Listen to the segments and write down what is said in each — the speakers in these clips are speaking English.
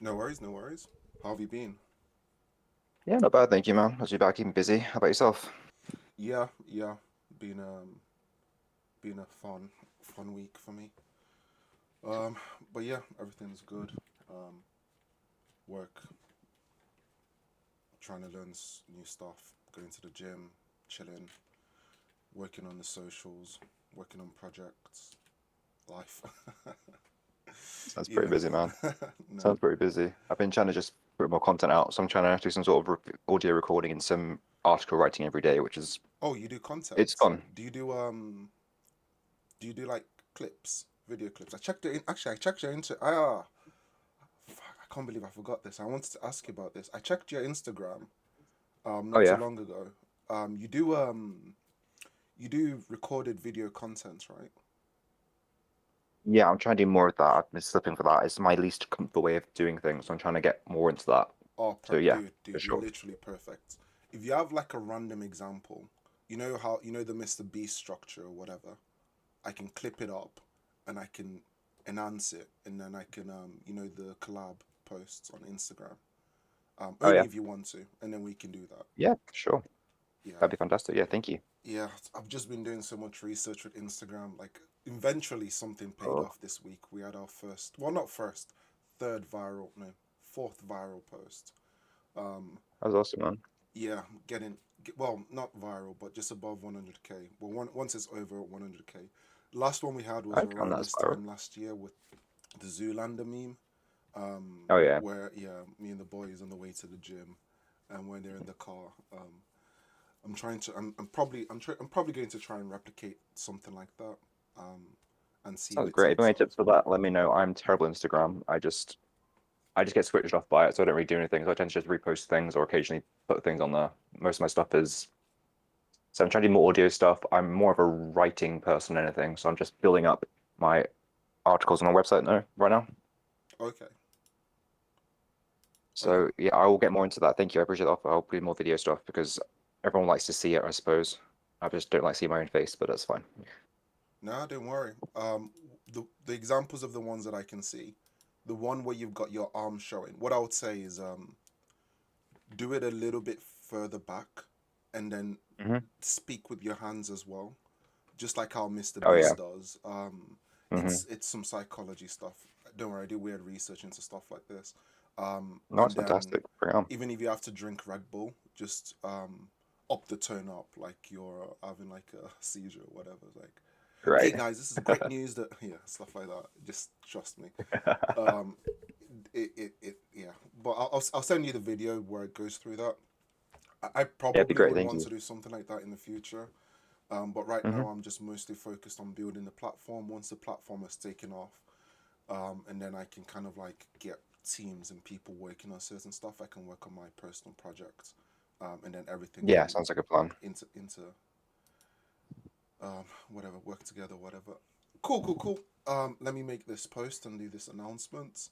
No worries, no worries. How have you been? Yeah, not bad, thank you, man. How's you back keeping busy? How about yourself? Yeah. Been been a fun week for me. Um, but yeah, everything's good. Um, Work, trying to learn new stuff, going to the gym, chilling, working on the socials, working on projects, life. Sounds pretty Yeah. busy, man. No. Sounds pretty busy. I've been trying to just put more content out, so I'm trying to do some sort of audio recording and some article writing every day, which is Oh, you do it's content. fun. Do you do like clips, video clips? I checked it in, actually I checked your into fuck, I can't believe I forgot this. I wanted to ask you about this. I checked your Instagram Oh not too yeah, long ago. Um you do recorded video content, right? yeah. I'm trying to do more of that. I've been slipping for that. It's my least comfortable way of doing things, so I'm trying to get more into that. So yeah, for Dude, you're sure. literally perfect. If you have like a random example, you know how you know the Mr. Beast structure or whatever, I can clip it up and I can enhance it and then I can the collab posts on Instagram. Oh Only yeah, if you want to, and then we can do that. yeah, sure. Yeah. That'd be fantastic. Yeah, thank you. Yeah, I've just been doing so much research with Instagram. Like, eventually something paid Oh, off this week. We had our first, well, not first, third viral, no, fourth viral post. Um, that was awesome, man. yeah, well, not viral, but just above 100K. Well, once it's over 100K. Last one we had was I found around that's this viral. time last year with the Zoolander meme, Oh yeah, where, yeah, me and the boys on the way to the gym, and when they're in the car, I'm trying to. I'm probably going to try and replicate something like that, um, and see if sounds it great. If you takes have any off. tips for that, let me know. I'm terrible at Instagram. I just get switched off by it, so I don't really do anything. So I tend to just repost things or occasionally put things on there. Most of my stuff is so I'm trying to do more audio stuff. I'm more of a writing person than anything, so I'm just building up my articles on my website now right now. Okay, okay. So yeah, I will get more into that. Thank you. I appreciate the offer. I'll do more video stuff because everyone likes to see it, I suppose. I just don't like seeing my own face, but that's fine. Nah, don't worry. The examples of the ones that I can see, the one where you've got your arm showing. What I would say is do it a little bit further back, and then Hmm. speak with your hands as well, just like how Mr. Oh yeah. Beast does. Hmm. It's some psychology stuff. Don't worry, I do weird research into stuff like this. No, And it's then fantastic. Bring it on. even if you have to drink Red Bull, just up the tone up like you're having like a seizure or whatever. Like, hey Great. guys, this is great news that yeah, stuff like that. Just trust me. Um, yeah. But I'll send you the video where it goes through that. I Yeah, it'd be probably great. would Thank want you. to do something like that in the future. But right now, Hmm. I'm just mostly focused on building the platform. Once the platform has taken off, and then I can kind of like get teams and people working on certain stuff. I can work on my personal projects, and then everything Yeah, can sounds like a plan. into whatever work together, whatever. Cool. Let me make this post and do this announcement.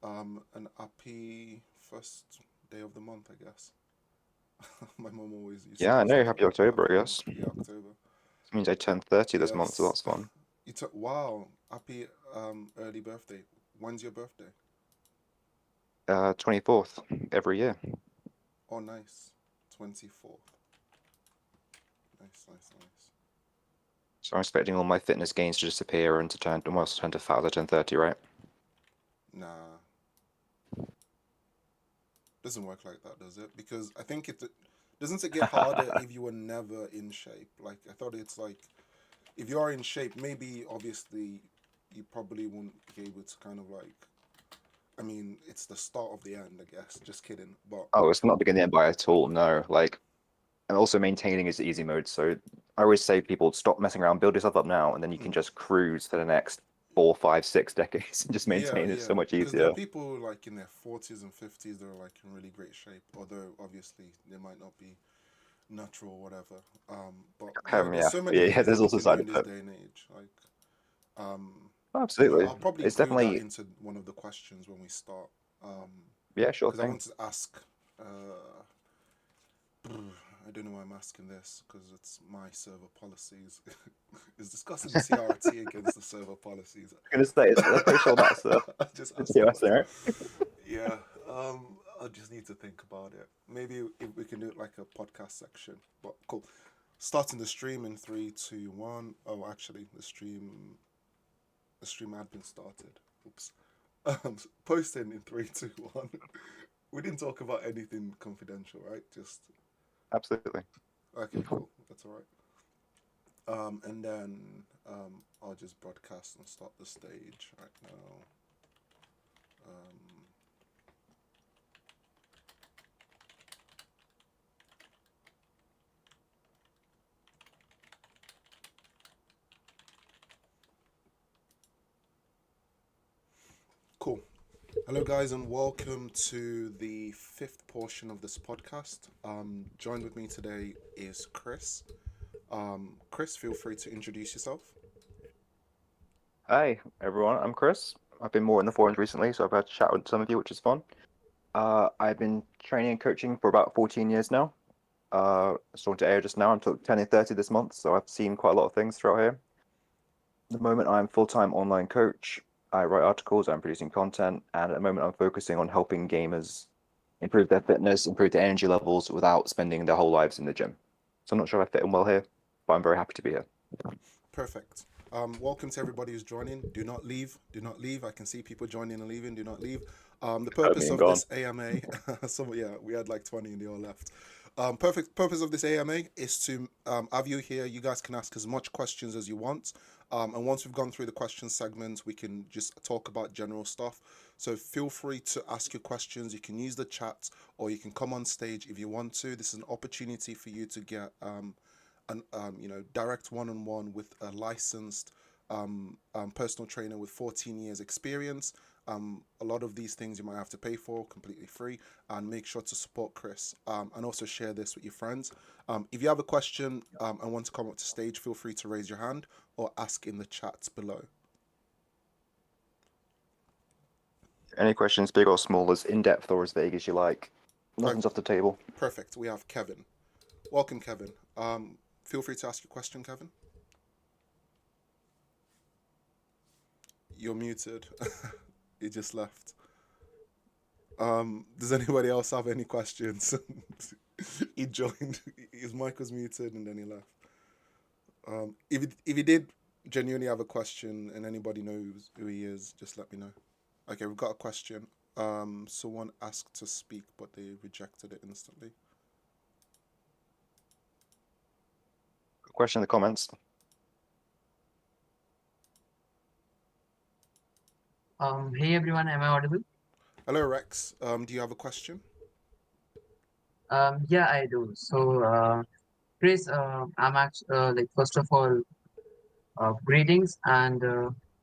An happy first day of the month, I guess. My mom always used to Yeah, I do know. stuff Happy like that. October, Happy I guess. yeah October. It means I turned 30 this month, so Yes. that's fun. You took wow. Happy early birthday. When's your birthday? 24th every year. Oh, nice. 24th. Nice. So I'm expecting all my fitness gains to disappear and to turn almost turn to fat as I turn 30, right? Nah, doesn't work like that, does it? Because I think it doesn't it get harder if you were never in shape. Like I thought it's like if you are in shape, maybe obviously you probably won't be able to kind of like. I mean, it's the start of the end, I guess. Just kidding, but Oh, it's not beginning by at all, no. Like, and also maintaining is the easy mode. So I always say people stop messing around, build yourself up now, and then you can mm, just cruise for the next 4, 5, 6 decades and just maintain it yeah. so much Because there are easier. people like in their 40s and 50s that are like in really great shape, although obviously they might not be natural or whatever. But yeah, there's Yeah, so many yeah, things that there's we also can do side in this effects. day and age. Like, um, Absolutely. I'll probably It's include that definitely, into one of the questions when we start. yeah, sure Because I thing. wanted to ask. I don't know why I'm asking this because it's my server policies. It's discussing the CRT against the server policies. I'm gonna say, I'm pretty sure that's I just the asked the TOS question. there, right? I just need to think about it. Maybe if we can do it like a podcast section. But cool. Starting the stream in three, two, one. Oh, actually, the stream had been started. Oops. Posting in three, two, one. We didn't talk about anything confidential, right? Just Absolutely. okay, cool. That's all right. And then I'll just broadcast and start the stage right now. Um, cool. Hello, guys, and welcome to the fifth portion of this podcast. Joined with me today is Chris. Chris, feel free to introduce yourself. Hi, everyone. I'm Chris. I've been more in the forums recently, so I've had a chat with some of you, which is fun. I've been training and coaching for about 14 years now. Starting to air just now. I'm turning 30 this month, so I've seen quite a lot of things throughout here. At the moment, I'm full-time online coach. I write articles, I'm producing content, and at the moment, I'm focusing on helping gamers improve their fitness, improve their energy levels without spending their whole lives in the gym. So I'm not sure if I fit in well here, but I'm very happy to be here. Perfect. Welcome to everybody who's joining. Do not leave. Do not leave. I can see people joining and leaving. Do not leave. The purpose Being of gone. this AMA, yeah, we had like 20 and they all left. Perfect. Purpose of this AMA is to have you here. You guys can ask as much questions as you want. And once we've gone through the question segment, we can just talk about general stuff. So feel free to ask your questions. You can use the chat or you can come on stage if you want to. This is an opportunity for you to get an direct one-on-one with a licensed personal trainer with 14 years experience. A lot of these things you might have to pay for completely free, and make sure to support Chris, and also share this with your friends. If you have a question and want to come up to stage, feel free to raise your hand or ask in the chats below. Any questions, big or small, as in-depth or as vague as you like. Nothing's off the table. Perfect. We have Kevin. Welcome, Kevin. Feel free to ask your question, Kevin. You're muted. You just left. Does anybody else have any questions? He joined. His mic was muted and then he left. If he did genuinely have a question and anybody knows who he is, just let me know. Okay, we've got a question. Someone asked to speak, but they rejected it instantly. Question in the comments. Hey everyone, am I audible? Hello, Rex. Do you have a question? Yeah, I do. So, Chris, I'm actually like first of all, greetings, and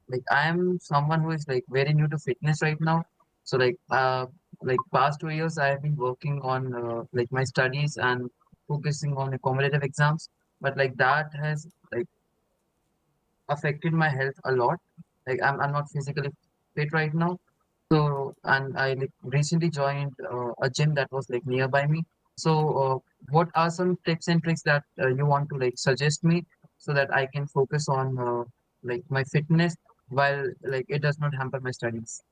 like I am someone who is like very new to fitness right now. So like past 2 years, I have been working on like my studies and focusing on the competitive exams. But like that has like affected my health a lot. Like I'm not physically fit right now. So and I like recently joined a gym that was like nearby me. So what are some tips and tricks that you want to like suggest me so that I can focus on like my fitness while like it does not hamper my studies?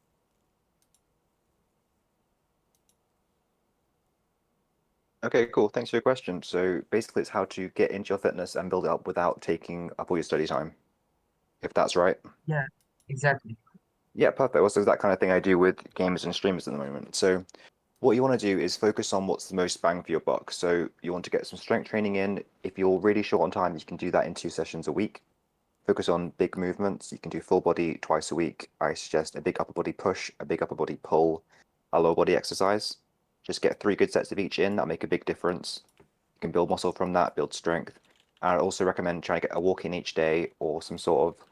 Okay, cool. Thanks for your question. So basically, it's how to get into your fitness and build it up without taking up all your study time, if that's right. Yeah, exactly. Yeah, perfect. Also, that kind of thing I do with gamers and streamers at the moment. So what you want to do is focus on what's the most bang for your buck. So you want to get some strength training in. If you're really short on time, you can do that in 2 sessions a week. Focus on big movements. You can do full body twice a week. I suggest a big upper body push, a big upper body pull, a lower body exercise. Just get 3 good sets of each in. That'll make a big difference. You can build muscle from that, build strength. And I also recommend trying to get a walk in each day or some sort of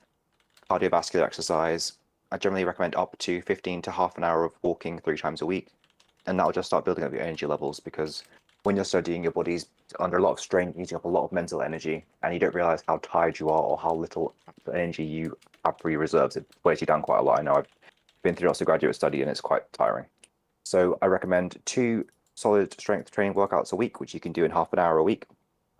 cardiovascular exercise. I generally recommend up to 15 to half an hour of walking 3 times a week. And that'll just start building up your energy levels because when you're studying, your body's under a lot of strain, using up a lot of mental energy, and you don't realize how tired you are or how little energy you have for your reserves. It wears you down quite a lot. I know I've been through lots of graduate study and it's quite tiring. So I recommend 2 solid strength training workouts a week, which you can do in half an hour a week.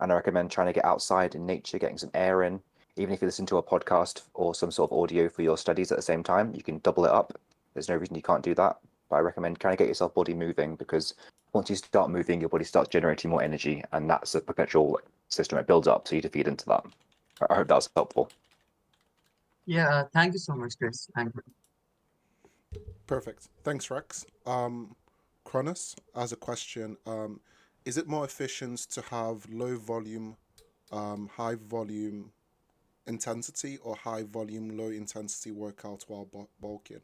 And I recommend trying to get outside in nature, getting some air in. Even if you listen to a podcast or some sort of audio for your studies at the same time, you can double it up. There's no reason you can't do that. but I recommend trying to get yourself body moving because once you start moving, your body starts generating more energy, and that's a perpetual system. It builds up, so you feed into that. I hope that's helpful. Yeah, thank you so much, Chris. Thank you. Perfect. Thanks, Rex. Cronus as a question. Is it more efficient to have low volume, high volume intensity or high volume, low intensity workout while bulking?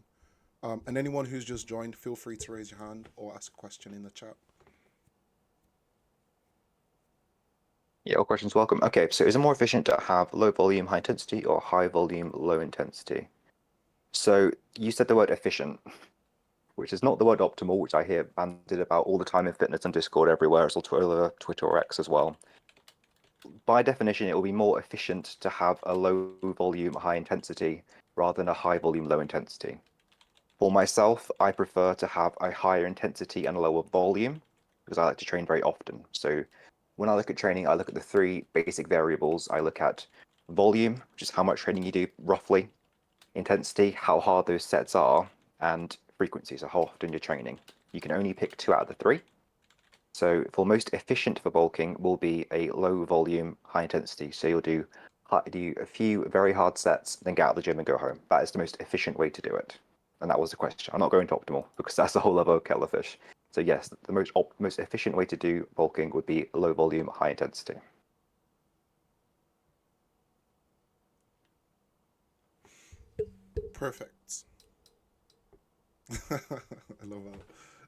And anyone who's just joined, feel free to raise your hand or ask a question in the chat. Yeah, all questions welcome. Okay, so is it more efficient to have low volume, high intensity, or high volume, low intensity? So you said the word efficient, which is not the word optimal, which I hear bandied about all the time in fitness and Discord everywhere, as well Twitter or X as well. By definition, it will be more efficient to have a low volume, high intensity rather than a high volume, low intensity. For myself, I prefer to have a higher intensity and a lower volume because I like to train very often. So when I look at training, I look at the three basic variables. I look at volume, which is how much training you do roughly, intensity, how hard those sets are, and frequency, so how often you're training. You can only pick two out of the three. So for most efficient for bulking will be a low volume, high intensity. So you'll do a few very hard sets, then get out of the gym and go home. That is the most efficient way to do it. And that was the question. I'm not going to optimal because that's a whole other kettle of fish. So yes, the most efficient way to do bulking would be low volume, high intensity. Perfect. I love how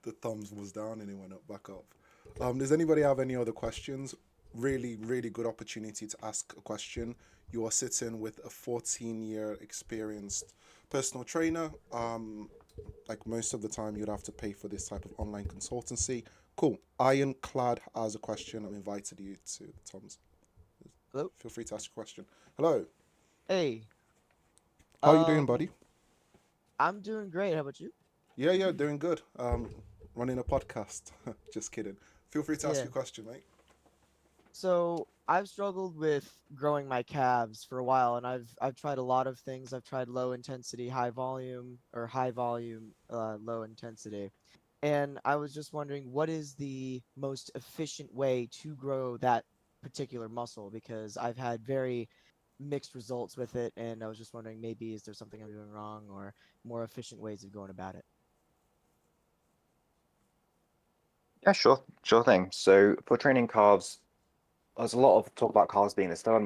the thumbs was down and it went up back up. Does anybody have any other questions? Really, really good opportunity to ask a question. You are sitting with a 14-year experienced personal trainer. Like most of the time, you'd have to pay for this type of online consultancy. Cool. Ironclad has a question. I've invited you to Tom's. Hello. Feel free to ask a question. Hello. Hey. How are you doing, buddy? I'm doing great. How about you? Yeah, doing good. Running a podcast. Just kidding. Feel free to ask Yeah. your question, mate. So I've struggled with growing my calves for a while, and I've tried a lot of things. I've tried low intensity, high volume, or high volume, low intensity. And I was just wondering, what is the most efficient way to grow that particular muscle? Because I've had very mixed results with it, and I was just wondering, maybe is there something I'm doing wrong, or more efficient ways of going about it? Yeah, sure thing. So for training calves, there's a lot of talk about calves being a stubborn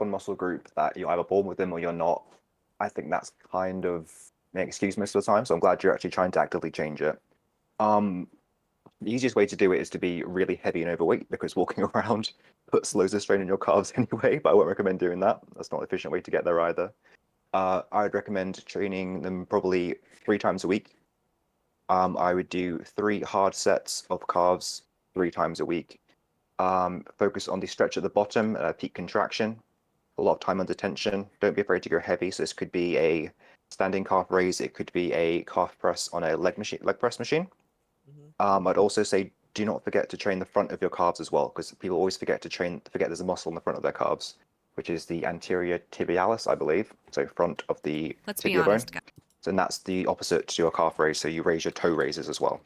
muscle group that you're either born with them or you're not. I think that's kind of an excuse most of the time. So I'm glad you're actually trying to actively change it. Um, the easiest way to do it is to be really heavy and overweight because walking around puts loads of strain on your calves anyway, but I won't recommend doing that. That's not an efficient way to get there either. I would recommend training them probably 3 times a week. I would do 3 hard sets of calves 3 times a week. Focus on the stretch at the bottom, peak contraction, a lot of time under tension. Don't be afraid to go heavy. So this could be a standing calf raise. It could be a calf press on a leg press machine. I'd also say do not forget to train the front of your calves as well, because people always forget there's a muscle in the front of their calves, which is the anterior tibialis, I believe. So front of the Let's be tibia bone. honest, guys. So that's the opposite to your calf raise. So you raise your toe raises as well.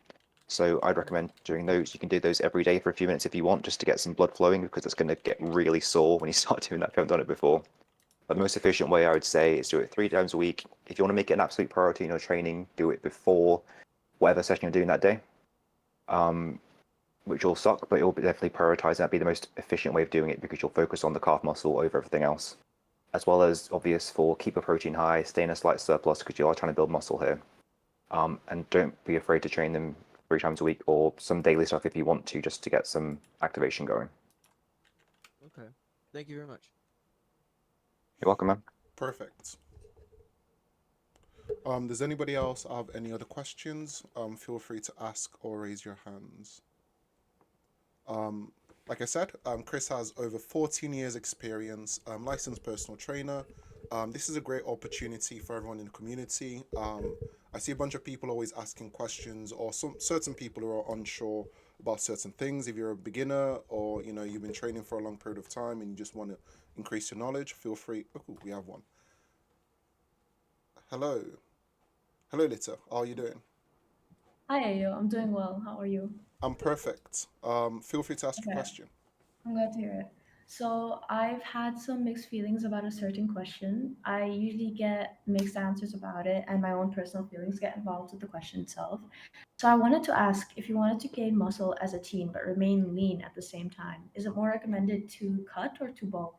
So I'd recommend doing those. You can do those every day for a few minutes if you want, just to get some blood flowing, because it's going to get really sore when you start doing that if you haven't done it before. But the most efficient way I would say is do it 3 times a week. If you want to make it an absolute priority in your training, do it before whatever session you're doing that day. Which will suck, but it will definitely prioritize. That'd be the most efficient way of doing it because you'll focus on the calf muscle over everything else, as well as obvious for keep a protein high, stay in a slight surplus because you are trying to build muscle here. And don't be afraid to train them 3 times a week or some daily stuff if you want to, just to get some activation going. Okay. Thank you very much. You're welcome, man. Perfect. Does anybody else have any other questions? Feel free to ask or raise your hands. Like I said, Chris has over 14 years experience, licensed personal trainer. This is a great opportunity for everyone in the community. I see a bunch of people always asking questions, or some certain people who are unsure about certain things. If you're a beginner or you've been training for a long period of time and you just want to increase your knowledge, feel free. Oh, we have one. Hello, Lita. How are you doing? Hi, Ayo. I'm doing well. How are you? I'm perfect. Feel free to ask your Okay, question. I'm glad to hear it. So, I've had some mixed feelings about a certain question. I usually get mixed answers about it, and my own personal feelings get involved with the question itself. So, I wanted to ask if you wanted to gain muscle as a teen but remain lean at the same time, is it more recommended to cut or to bulk?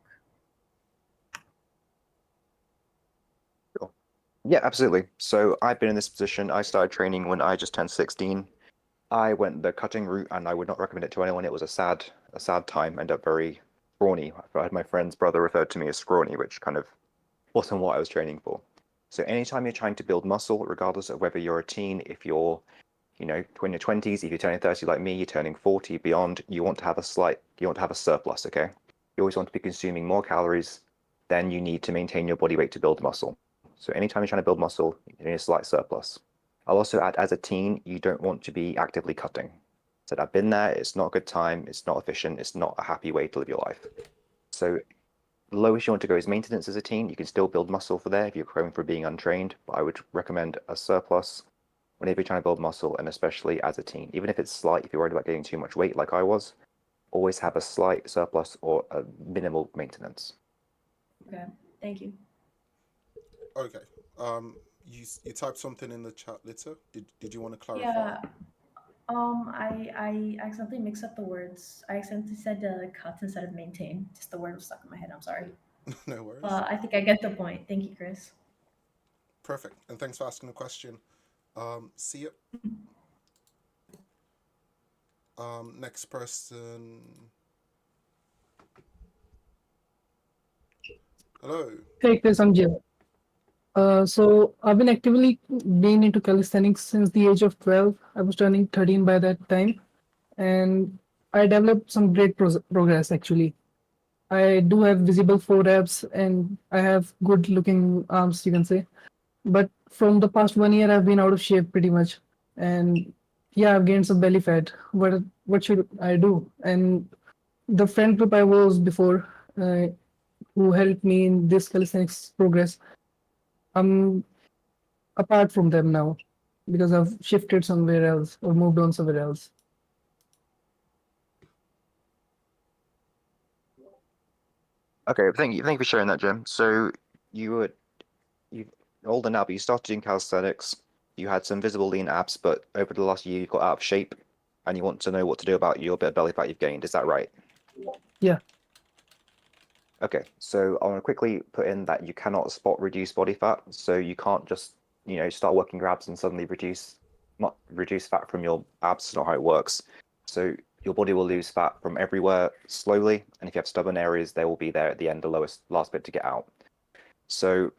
Sure. Yeah, absolutely. So I've been in this position. I started training when I just turned 16. I went the cutting route, and I would not recommend it to anyone. It was a sad time. Ended up very scrawny. I had my friend's brother referred to me as scrawny, which kind of wasn't what I was training for. So anytime you're trying to build muscle, regardless of whether you're a teen, if you're, in your 20s, if you're turning 30 like me, you're turning 40 beyond, you want to have a surplus, okay? You always want to be consuming more calories than you need to maintain your body weight to build muscle. So anytime you're trying to build muscle, you need a slight surplus. I'll also add, as a teen, you don't want to be actively cutting. So I've been there, it's not a good time, it's not efficient, it's not a happy way to live your life. So the lowest you want to go is maintenance as a teen. You can still build muscle for there if you're going for being untrained, but I would recommend a surplus whenever you're trying to build muscle, and especially as a teen. Even if it's slight, if you're worried about getting too much weight like I was, always have a slight surplus or a minimal maintenance. Okay, thank you. Okay. You typed something in the chat, Litter. Did you want to clarify? Yeah, I accidentally mixed up the words. I accidentally said cut instead of maintain. Just the word was stuck in my head. I'm sorry. No worries. But I think I get the point. Thank you, Chris. Perfect. And thanks for asking the question. See you. Next person. Hello. Hey Chris, I'm Jim. So I've been actively being into calisthenics since the age of 12. I was turning 13 by that time, and I developed some great progress actually. I do have visible forearms and I have good looking arms, you can say. But from the past 1 year, I've been out of shape pretty much, and yeah, I've gained some belly fat. What should I do? And the friend group I was before, uh, who helped me in this calisthenics progress, I'm apart from them now because I've shifted somewhere else or moved on somewhere else. Okay, thank you for sharing that, Jim. So you you older now, but you started doing calisthenics. You had some visible lean abs, but over the last year you got out of shape, and you want to know what to do about your bit of belly fat you've gained. Is that right? Yeah. Okay, so I want to quickly put in that you cannot spot reduce body fat. So you can't just, start working your abs and suddenly not reduce fat from your abs. It's not how it works. So your body will lose fat from everywhere slowly, and if you have stubborn areas, they will be there at the end, the last bit to get out. So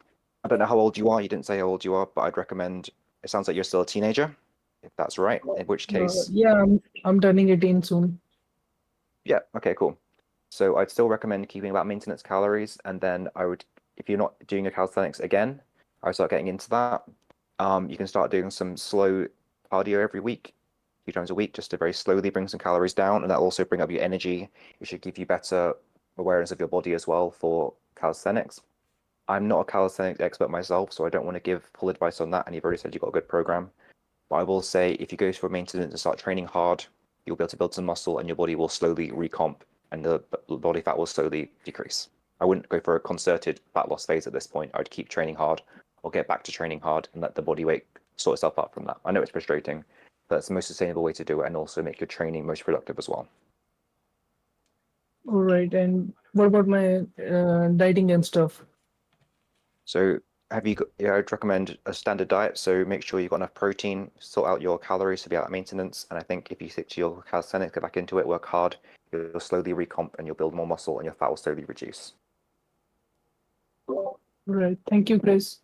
I don't know how old you are. You didn't say how old you are, but I'd recommend. It sounds like you're still a teenager, if that's right. In which case, Yeah, I'm turning 18 soon. yeah, okay, cool. So I'd still recommend keeping about maintenance calories, and then if you're not doing your calisthenics again, I would start getting into that. You can start doing some slow cardio every week, a few times a week, just to very slowly bring some calories down, and that'll also bring up your energy. It should give you better awareness of your body as well for calisthenics. I'm not a calisthenics expert myself, so I don't want to give full advice on that. And you've already said you've got a good program. But I will say if you go for maintenance and start training hard, you'll be able to build some muscle and your body will slowly recomp and the body fat will slowly decrease. I wouldn't go for a concerted fat loss phase at this point. I would keep training hard or get back to training hard and let the body weight sort itself out from that. I know it's frustrating, but it's the most sustainable way to do it and also make your training most productive as well. All right. And what about my dieting and stuff? So I'd recommend a standard diet. So make sure you've got enough protein, sort out your calories to be out of maintenance. And I think if you stick to your calisthenics, get back into it, work hard, you'll slowly recomp and you'll build more muscle and your fat will slowly reduce. All right. Thank you, Chris.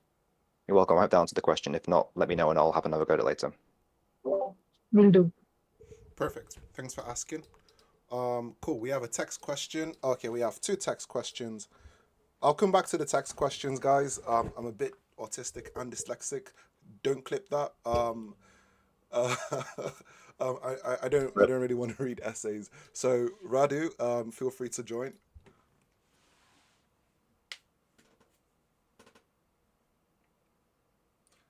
You're welcome. I hope that answered the question. If not, let me know and I'll have another go at it later. Will do. Perfect. Thanks for asking. Cool. We have a text question. Okay, we have two text questions. I'll come back to the text questions, guys. I'm a bit autistic and dyslexic. Don't clip that. Uh, I don't really want to read essays. So Radu, feel free to join.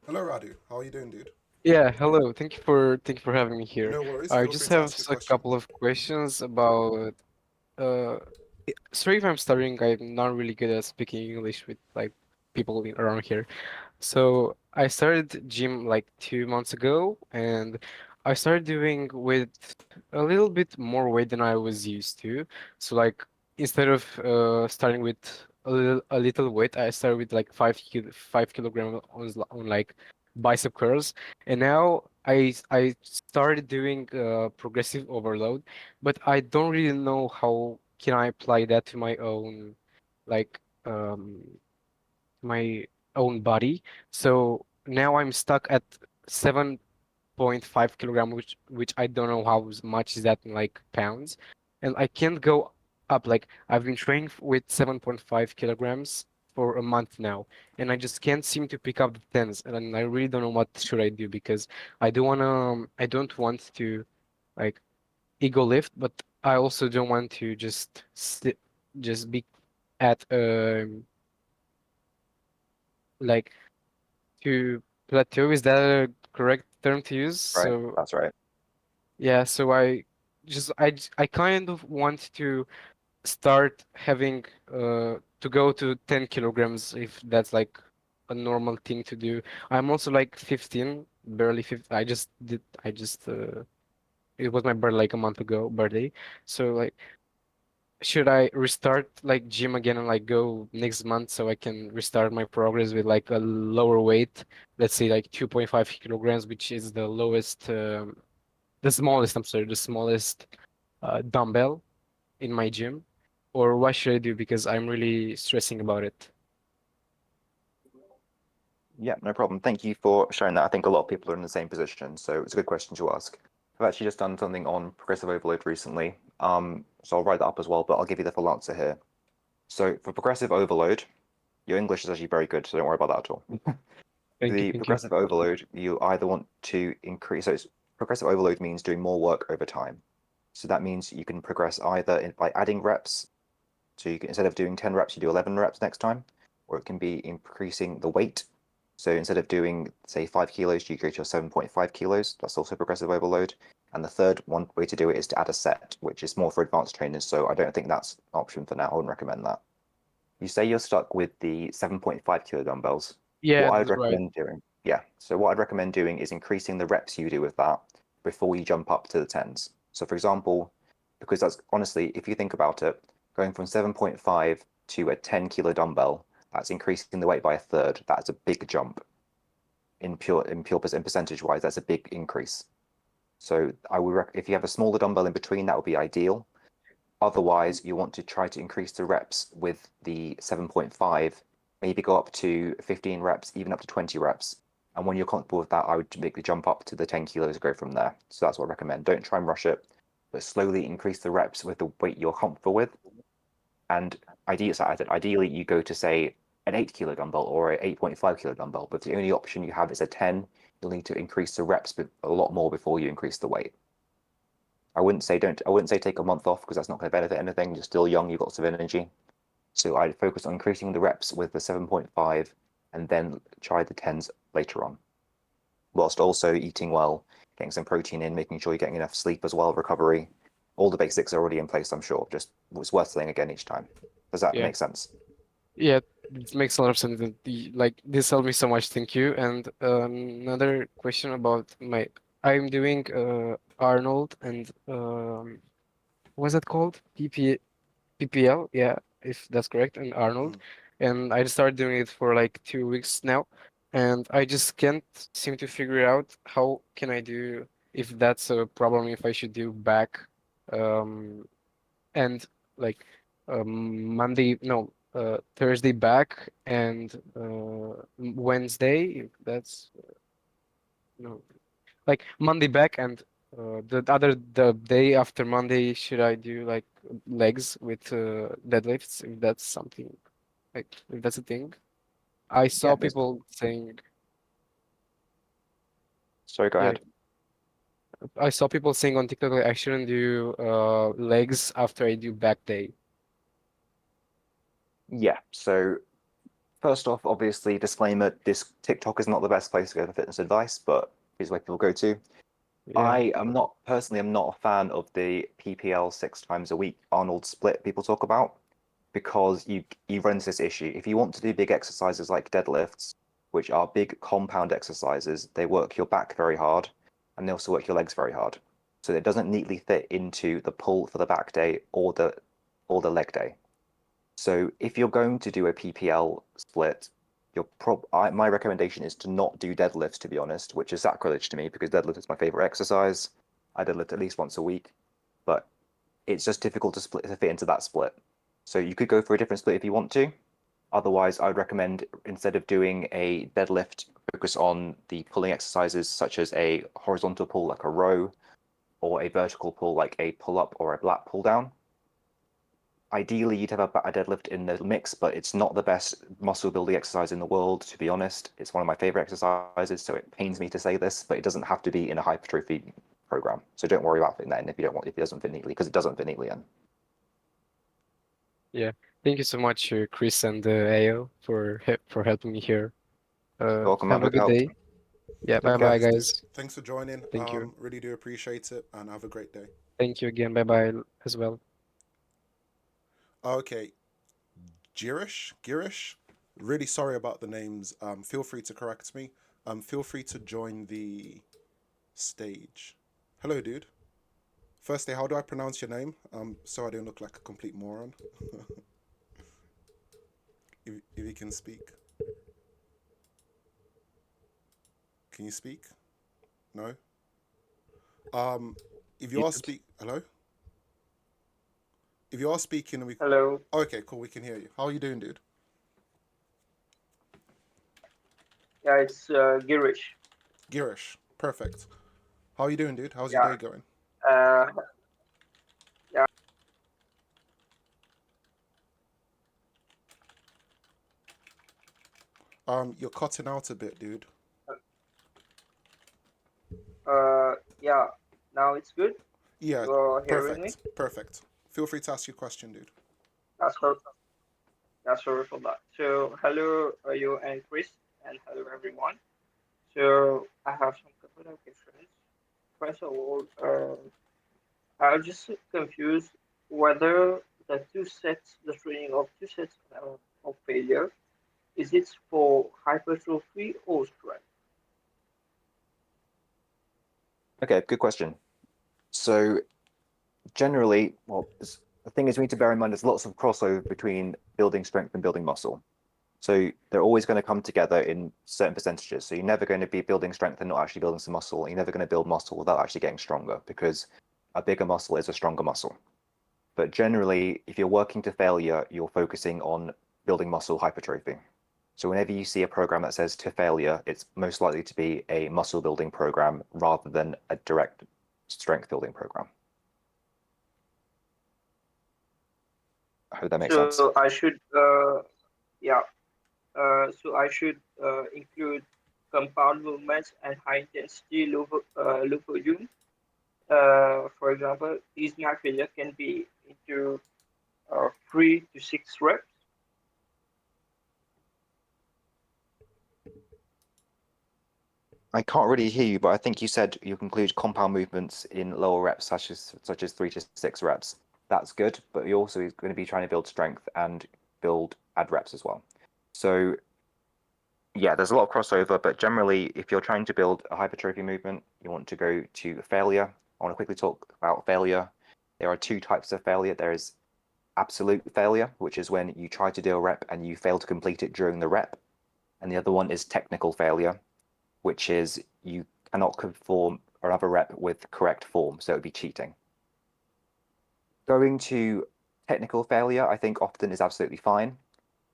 Hello, Radu. How are you doing, dude? Yeah, hello. Thank you for having me here. No worries. I Feel free just to have ask your a question. couple of questions about sorry if I'm stuttering. I'm not really good at speaking English with like people around here. So I started gym like 2 months ago, and I started doing with a little bit more weight than I was used to. So like instead of starting with a little weight, I started with like 5 kilogram on like bicep curls, and now I started doing progressive overload, but I don't really know how can I apply that to my own like my own body. So now I'm stuck at 7.5 kilogram, which I don't know how much is that in like pounds, and I can't go up. Like I've been training with 7.5 kilograms for a month now, and I just can't seem to pick up the tens, and I really don't know what should I do because I don't want to like ego lift, but I also don't want to just be at like to plateau. Is that a correct term to use? Right, So that's right. yeah, so I kind of want to start having to go to 10 kilograms if that's like a normal thing to do. I'm also like 15, barely 15. I just it was my birthday like a month ago, birthday. So like should I restart like gym again and like go next month so I can restart my progress with like a lower weight, let's say like 2.5 kilograms, which is the lowest, the smallest, I'm sorry, the smallest dumbbell in my gym, or what should I do because I'm really stressing about it. Yeah, no problem. Thank you for sharing that. I think a lot of people are in the same position, so it's a good question to ask. I've actually just done something on progressive overload recently, so I'll write that up as well, but I'll give you the full answer here. So for progressive overload, your English is actually very good, so don't worry about that at all. Thank you, The thank you. progressive overload, you either want to increase, progressive overload means doing more work over time. So that means you can progress either by adding reps. So you can, instead of doing 10 reps, you do 11 reps next time, or it can be increasing the weight. So instead of doing, say, 5 kilos, you go to 7.5 kilos. That's also progressive overload. And the third one way to do it is to add a set, which is more for advanced trainers. So I don't think that's an option for now. I wouldn't recommend that. You say you're stuck with the 7.5 kilo dumbbells. Yeah, What I would that's right. recommend doing, yeah. So what I'd recommend doing is increasing the reps you do with that before you jump up to the tens. So for example, because that's honestly, if you think about it, going from 7.5 to a 10 kilo dumbbell, that's increasing the weight by a third. That's a big jump in percentage wise. That's a big increase. So I would if you have a smaller dumbbell in between, that would be ideal. Otherwise, you want to try to increase the reps with the 7.5, maybe go up to 15 reps, even up to 20 reps. And when you're comfortable with that, I would make the jump up to the 10 kilos and go from there. So that's what I recommend. Don't try and rush it, but slowly increase the reps with the weight you're comfortable with. And ideally, you go to say an 8 kilo dumbbell or an 8.5 kilo dumbbell. But if the only option you have is a 10, you'll need to increase the reps a lot more before you increase the weight. I wouldn't say take a month off because that's not going to benefit anything. You're still young, you've got some energy. So I'd focus on increasing the reps with the 7.5 and then try the 10s later on, whilst also eating well, getting some protein in, making sure you're getting enough sleep as well, recovery. All the basics are already in place, I'm sure. Just it's worth saying again each time. Does that Yeah, make sense? yeah, it makes a lot of sense. Like this helped me so much. Thank you. And another question about I'm doing Arnold and what's that called? PPL, yeah, if that's correct, and Arnold. Mm. And I just started doing it for like 2 weeks now, and I just can't seem to figure out how can I do if that's a problem, if I should do back, um, and like no, Thursday back and Wednesday, if that's no, like Monday back and the day after Monday, should I do like legs with deadlifts if that's something like if that's a thing? I Yeah, saw there's people saying sorry, go yeah, ahead. I saw people saying on TikTok like I shouldn't do legs after I do back day. Yeah, so first off, obviously, disclaimer, this TikTok is not the best place to go for fitness advice, but is where people go to. Yeah. I am not personally. I'm not a fan of the PPL 6 times a week Arnold split people talk about, because you run into this issue. If you want to do big exercises like deadlifts, which are big compound exercises, they work your back very hard, and they also work your legs very hard. So it doesn't neatly fit into the pull for the back day or the leg day. So if you're going to do a PPL split, my recommendation is to not do deadlifts, to be honest, which is sacrilege to me because deadlift is my favorite exercise. I deadlift at least once a week, but it's just difficult to fit into that split. So you could go for a different split if you want to. Otherwise, I would recommend, instead of doing a deadlift, focus on the pulling exercises such as a horizontal pull like a row, or a vertical pull like a pull-up or a lat pull-down. Ideally, you'd have a deadlift in the mix, but it's not the best muscle building exercise in the world, to be honest. It's one of my favorite exercises, so it pains me to say this, but it doesn't have to be in a hypertrophy program. So don't worry about fitting that in if it doesn't fit neatly, because it doesn't fit neatly in. Thank you so much, Chris and AO, for helping me here. Welcome, Have I a hope it good helped. day. Yeah, Take bye care. bye, Thanks, dude. guys. Thanks for joining. Thank you. Really do appreciate it, and have a great day. Thank you again. Bye bye as well. Okay, Girish. Really sorry about the names. Feel free to correct me. Feel free to join the stage. Hello, dude. Firstly, how do I pronounce your name? So I don't look like a complete moron. if you can speak. Can you speak? No? If you are hello? If you are speaking, Hello. Okay, cool, we can hear you. How are you doing, dude? Yeah, it's Girish. Girish, perfect. How are you doing, dude? How's your Yeah. day going? Uh, yeah. You're cutting out a bit, dude. Yeah. Now it's good. Yeah, You're hearing me? perfect. Feel free to ask your question, dude. That's for that's sorry for that. So hello, you and Chris, and hello everyone. So I have some couple of questions. First of all, I'm just confused whether the training of 2 sets of failure, is it for hypertrophy or strength? Okay, good question. So generally, the thing is, we need to bear in mind there's lots of crossover between building strength and building muscle. So they're always going to come together in certain percentages. So you're never going to be building strength and not actually building some muscle. You're never going to build muscle without actually getting stronger, because a bigger muscle is a stronger muscle. But generally, if you're working to failure, you're focusing on building muscle hypertrophy. So whenever you see a program that says to failure, it's most likely to be a muscle building program rather than a direct strength building program. I hope that makes sense. So I should, yeah. So I should include compound movements and high intensity low volume. For example, these max failure can be into 3 to 6 reps. I can't really hear you, but I think you said you include compound movements in lower reps, such as 3 to 6 reps. That's good, but you're also going to be trying to build strength and add reps as well. So yeah, there's a lot of crossover, but generally, if you're trying to build a hypertrophy movement, you want to go to failure. I want to quickly talk about failure. There are 2 types of failure. There is absolute failure, which is when you try to do a rep and you fail to complete it during the rep. And the other one is technical failure, which is you cannot perform another rep with correct form, so it would be cheating. Going to technical failure, I think often is absolutely fine,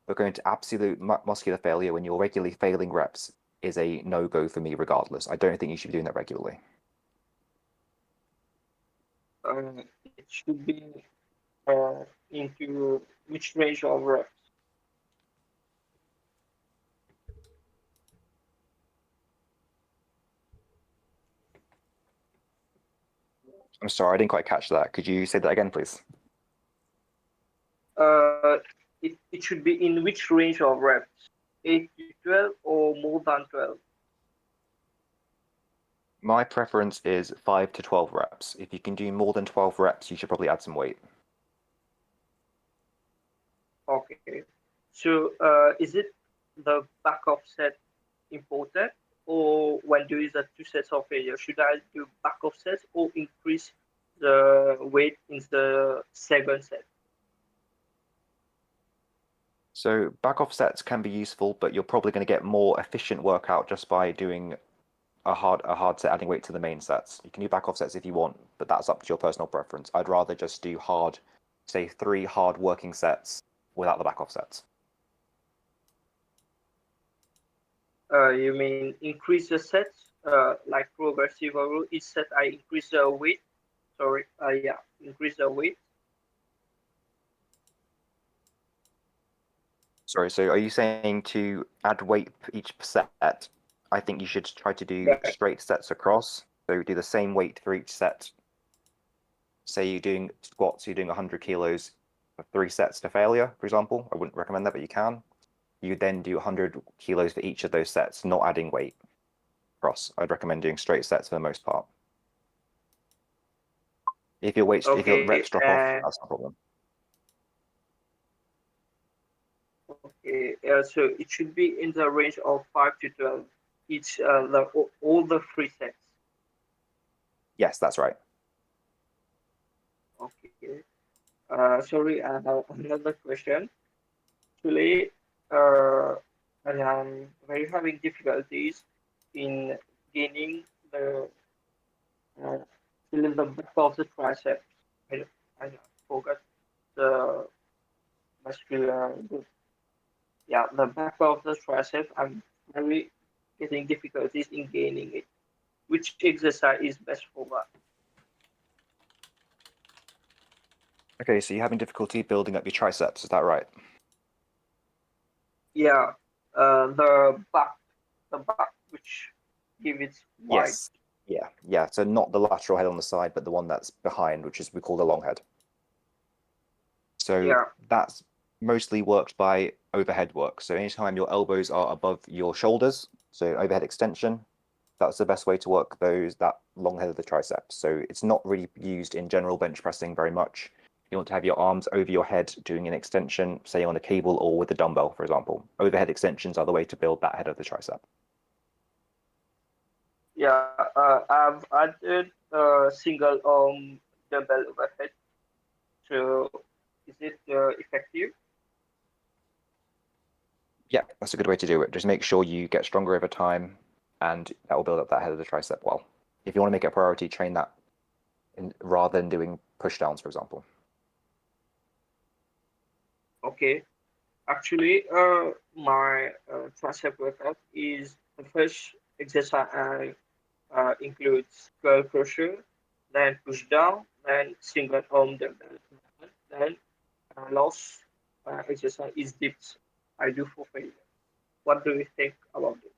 but going to absolute muscular failure when you're regularly failing reps is a no-go for me regardless. I don't think you should be doing that regularly. It should be into which range of reps? I'm sorry, I didn't quite catch that. Could you say that again, please? It should be in which range of reps? 8 to 12 or more than 12? My preference is 5 to 12 reps. If you can do more than 12 reps, you should probably add some weight. Okay. So is it the back of set important, or when there is a two sets of failure, should I do back of sets or increase the weight in the second set? So back off sets can be useful, but you're probably going to get more efficient workout just by doing a hard set, adding weight to the main sets. You can do back off sets if you want, but that's up to your personal preference. I'd rather just do hard, say 3 hard working sets without the back off sets. You mean increase the sets, like progressive rule, each set I increase the weight. Sorry, yeah, increase the weight. Sorry, so are you saying to add weight for each set? I think you should try to do Yeah. straight sets across. So do the same weight for each set. Say you're doing squats, you're doing 100 kilos for 3 sets to failure, for example. I wouldn't recommend that, but you can. You then do 100 kilos for each of those sets, not adding weight across. I'd recommend doing straight sets for the most part. If your weights, if your Okay, reps drop off, that's no problem. Okay, so it should be in the range of 5 to 12 each, all the 3 sets. Yes, that's right. Okay. Sorry, I have another question. Actually, I am very having difficulties in gaining the still in the back of the triceps. I forgot the muscular group. Yeah, the back of the tricep. I'm very getting difficulties in gaining it. Which exercise is best for that? Okay, so you're having difficulty building up your triceps, is that right? Yeah, the back, which give it wide. Yes. Yeah. So not the lateral head on the side, but the one that's behind, which is we call the long head. So Yeah. that's mostly worked by overhead work. So anytime your elbows are above your shoulders, so overhead extension, that's the best way to work that long head of the triceps. So it's not really used in general bench pressing very much. You want to have your arms over your head doing an extension, say on a cable or with a dumbbell, for example. Overhead extensions are the way to build that head of the tricep. Yeah, I've added single arm dumbbell overhead. So is it effective? Yeah, that's a good way to do it. Just make sure you get stronger over time, and that will build up that head of the tricep well. If you want to make it a priority, train that rather than doing push downs, for example. Okay. Actually, my tricep workout is the first exercise includes curl crusher, then push down, then single arm dumbbell, then last exercise is dips. I do for failure. What do you think about it?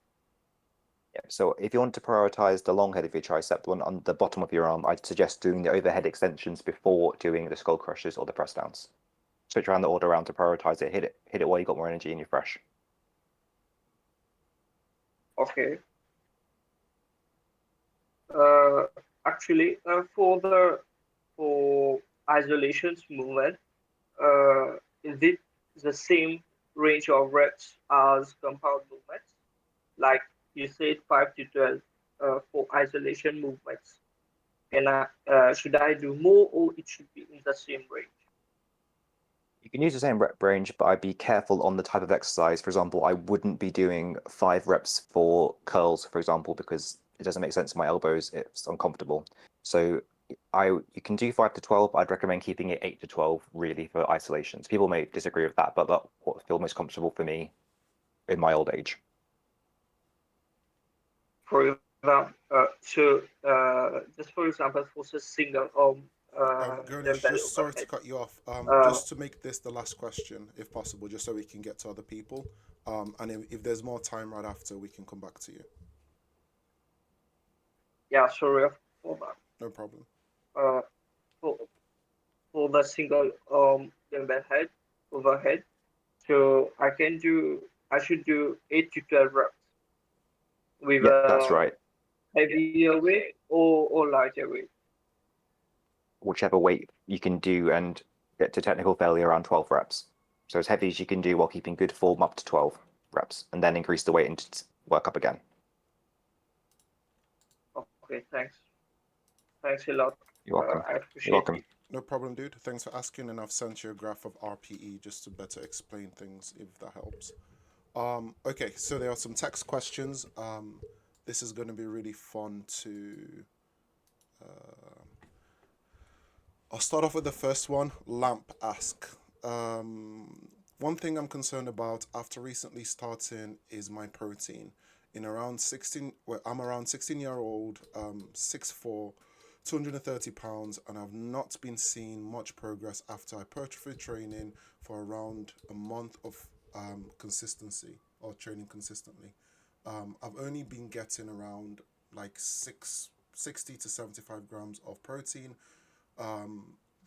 Yeah, so if you want to prioritize the long head of your tricep, the one on the bottom of your arm, I'd suggest doing the overhead extensions before doing the skull crushers or the press downs. Switch around the order around to prioritize it. Hit it while you got more energy and you're fresh. Okay. Actually, for isolations movement, is it the same range of reps as compound movements? Like you said, 5 to 12 for isolation movements. Should I do more, or it should be in the same range? You can use the same rep range, but I'd be careful on the type of exercise. For example, I wouldn't be doing 5 reps for curls, for example, because it doesn't make sense to my elbows. It's uncomfortable. So you can do 5 to 12. I'd recommend keeping it 8 to 12 really for isolations. People may disagree with that, but that's what feels most comfortable for me in my old age. For example, just for example, for a single Gurnish, dumbbell just sorry to overhead. cut you off. Uh, Just to make this the last question, if possible, just so we can get to other people. And if there's more time right after, we can come back to you. yeah, sorry for that. No problem. Uh, for for the single dumbbell head overhead, so I should do 8 to 12 reps with Yeah, that's right. heavier weight or lighter weight? Whichever weight you can do and get to technical failure around 12 reps. So as heavy as you can do while keeping good form up to 12 reps, and then increase the weight and work up again. Okay, thanks. Thanks a lot. You're welcome. I You're appreciate welcome. it. No problem, dude. Thanks for asking, and I've sent you a graph of RPE just to better explain things, if that helps. Okay, so there are some text questions. This is going to be really fun to. I'll start off with the first one. Lamp ask. One thing I'm concerned about after recently starting is my protein. In around 16, well, I'm around 16-year-old, 6'4", 230 pounds, and I've not been seeing much progress after hypertrophy training for around a month of consistency or training consistently. I've only been getting around like 60 to 75 grams of protein,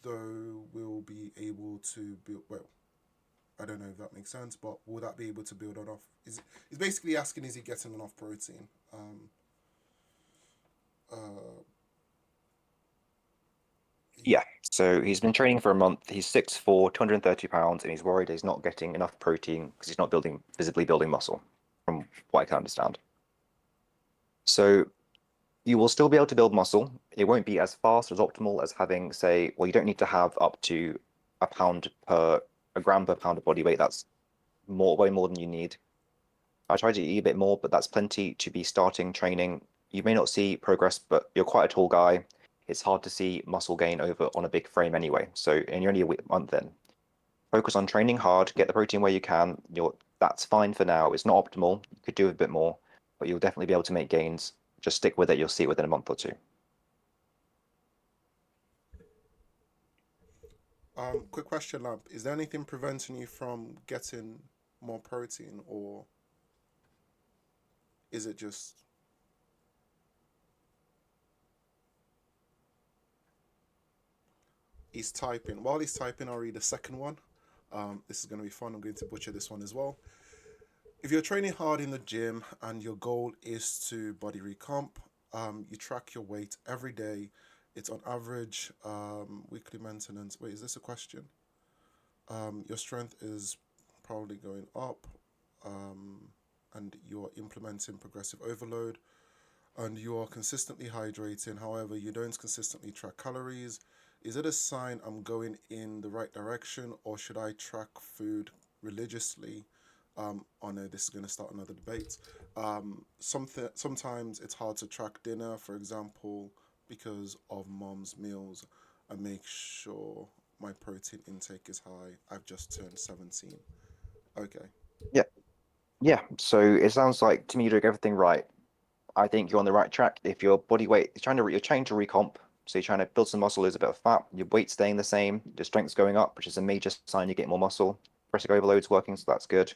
though we'll be able to build, well, I don't know if that makes sense, but will that be able to build enough? He's basically asking, is he getting enough protein? Yeah. So he's been training for a month. He's 6'4", 230 pounds, and he's worried he's not getting enough protein because he's not visibly building muscle, from what I can understand. So you will still be able to build muscle. It won't be as fast, as optimal as having, say, well, you don't need to have up to a gram per pound of body weight. That's way more than you need. I try to eat a bit more, but that's plenty to be starting training. You may not see progress, but you're quite a tall guy. It's hard to see muscle gain over on a big frame anyway. So, and you're only a month in. Focus on training hard, get the protein where you can. That's fine for now. It's not optimal. You could do a bit more, but you'll definitely be able to make gains. Just stick with it. You'll see it within a month or two. Quick question, Lamp. Is there anything preventing you from getting more protein, or is it just... He's typing. While he's typing, I'll read the second one. This is going to be fun. I'm going to butcher this one as well. If you're training hard in the gym and your goal is to body recomp, you track your weight every day. It's on average weekly maintenance. Wait, is this a question? Your strength is probably going up, and you're implementing progressive overload, and you are consistently hydrating. However, you don't consistently track calories. Is it a sign I'm going in the right direction, or should I track food religiously? Oh no, this is going to start another debate. Sometimes it's hard to track dinner, for example, because of mom's meals. I make sure my protein intake is high. I've just turned 17. Okay. Yeah. So it sounds like to me you're doing everything right. I think you're on the right track. If your body weight is you're trying to recomp, so you're trying to build some muscle, lose a bit of fat, your weight's staying the same, your strength's going up, which is a major sign you get more muscle. Progressive overload's working, so that's good.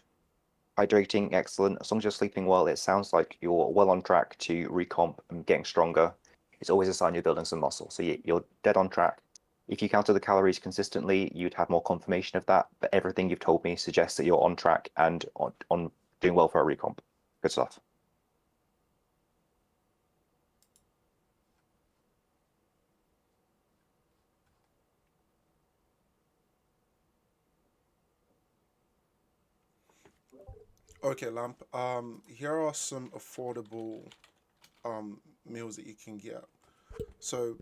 Hydrating, excellent. As long as you're sleeping well, it sounds like you're well on track to recomp and getting stronger. It's always a sign you're building some muscle. So you're dead on track. If you counted the calories consistently, you'd have more confirmation of that. But everything you've told me suggests that you're on track and on doing well for a recomp. Good stuff. Okay, Lamp. Here are some affordable meals that you can get. So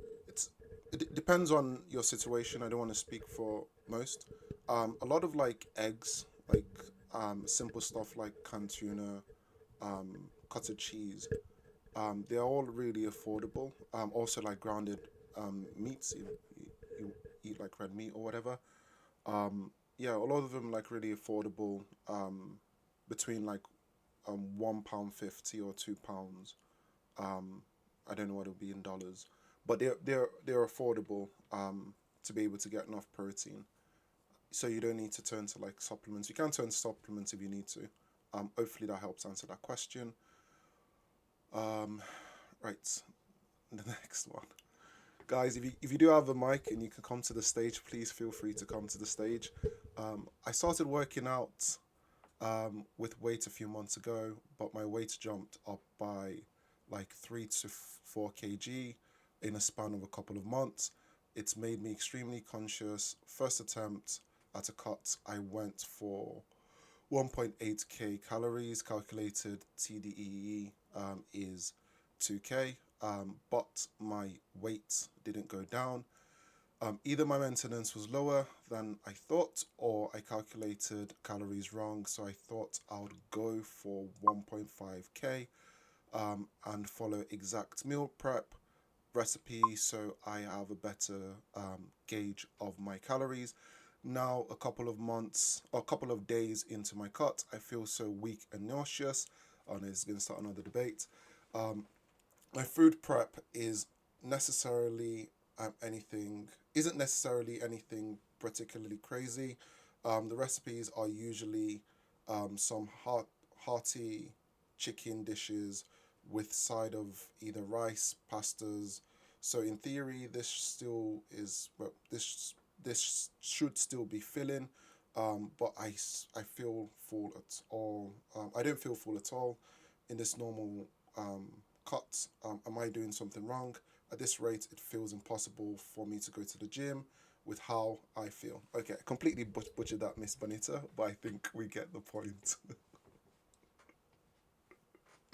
it depends on your situation. I don't want to speak for most. A lot of like eggs, like simple stuff like canned tuna, cottage cheese. They're all really affordable. Also like grounded meats. You eat like red meat or whatever. Yeah, a lot of them like really affordable. Between like £1.50 or £2. I don't know what it'll be in dollars, but they're affordable to be able to get enough protein. So you don't need to turn to like supplements. You can turn to supplements if you need to. Hopefully that helps answer that question. Right, the next one. Guys, if you do have a mic and you can come to the stage, please feel free to come to the stage. I started working out with weight a few months ago, but my weight jumped up by like 3 to 4 kg in a span of a couple of months. It's made me extremely conscious. First attempt at a cut, I went for 1.8k calories. Calculated TDEE is 2k, but my weight didn't go down. Either my maintenance was lower than I thought, or I calculated calories wrong. So I thought I would go for 1.5k and follow exact meal prep recipe, so I have a better gauge of my calories. Now, a couple of months or a couple of days into my cut, I feel so weak and nauseous. Oh no, it's going to start another debate. My food prep is necessarily anything isn't necessarily anything particularly crazy. The recipes are usually some hearty chicken dishes with side of either rice, pastas. So in theory, this still is well, this should still be filling. But I feel full at all. I don't feel full at all in this normal cut. Am I doing something wrong? At this rate, it feels impossible for me to go to the gym with how I feel. Okay, completely butchered that, Miss Bonita, but I think we get the point.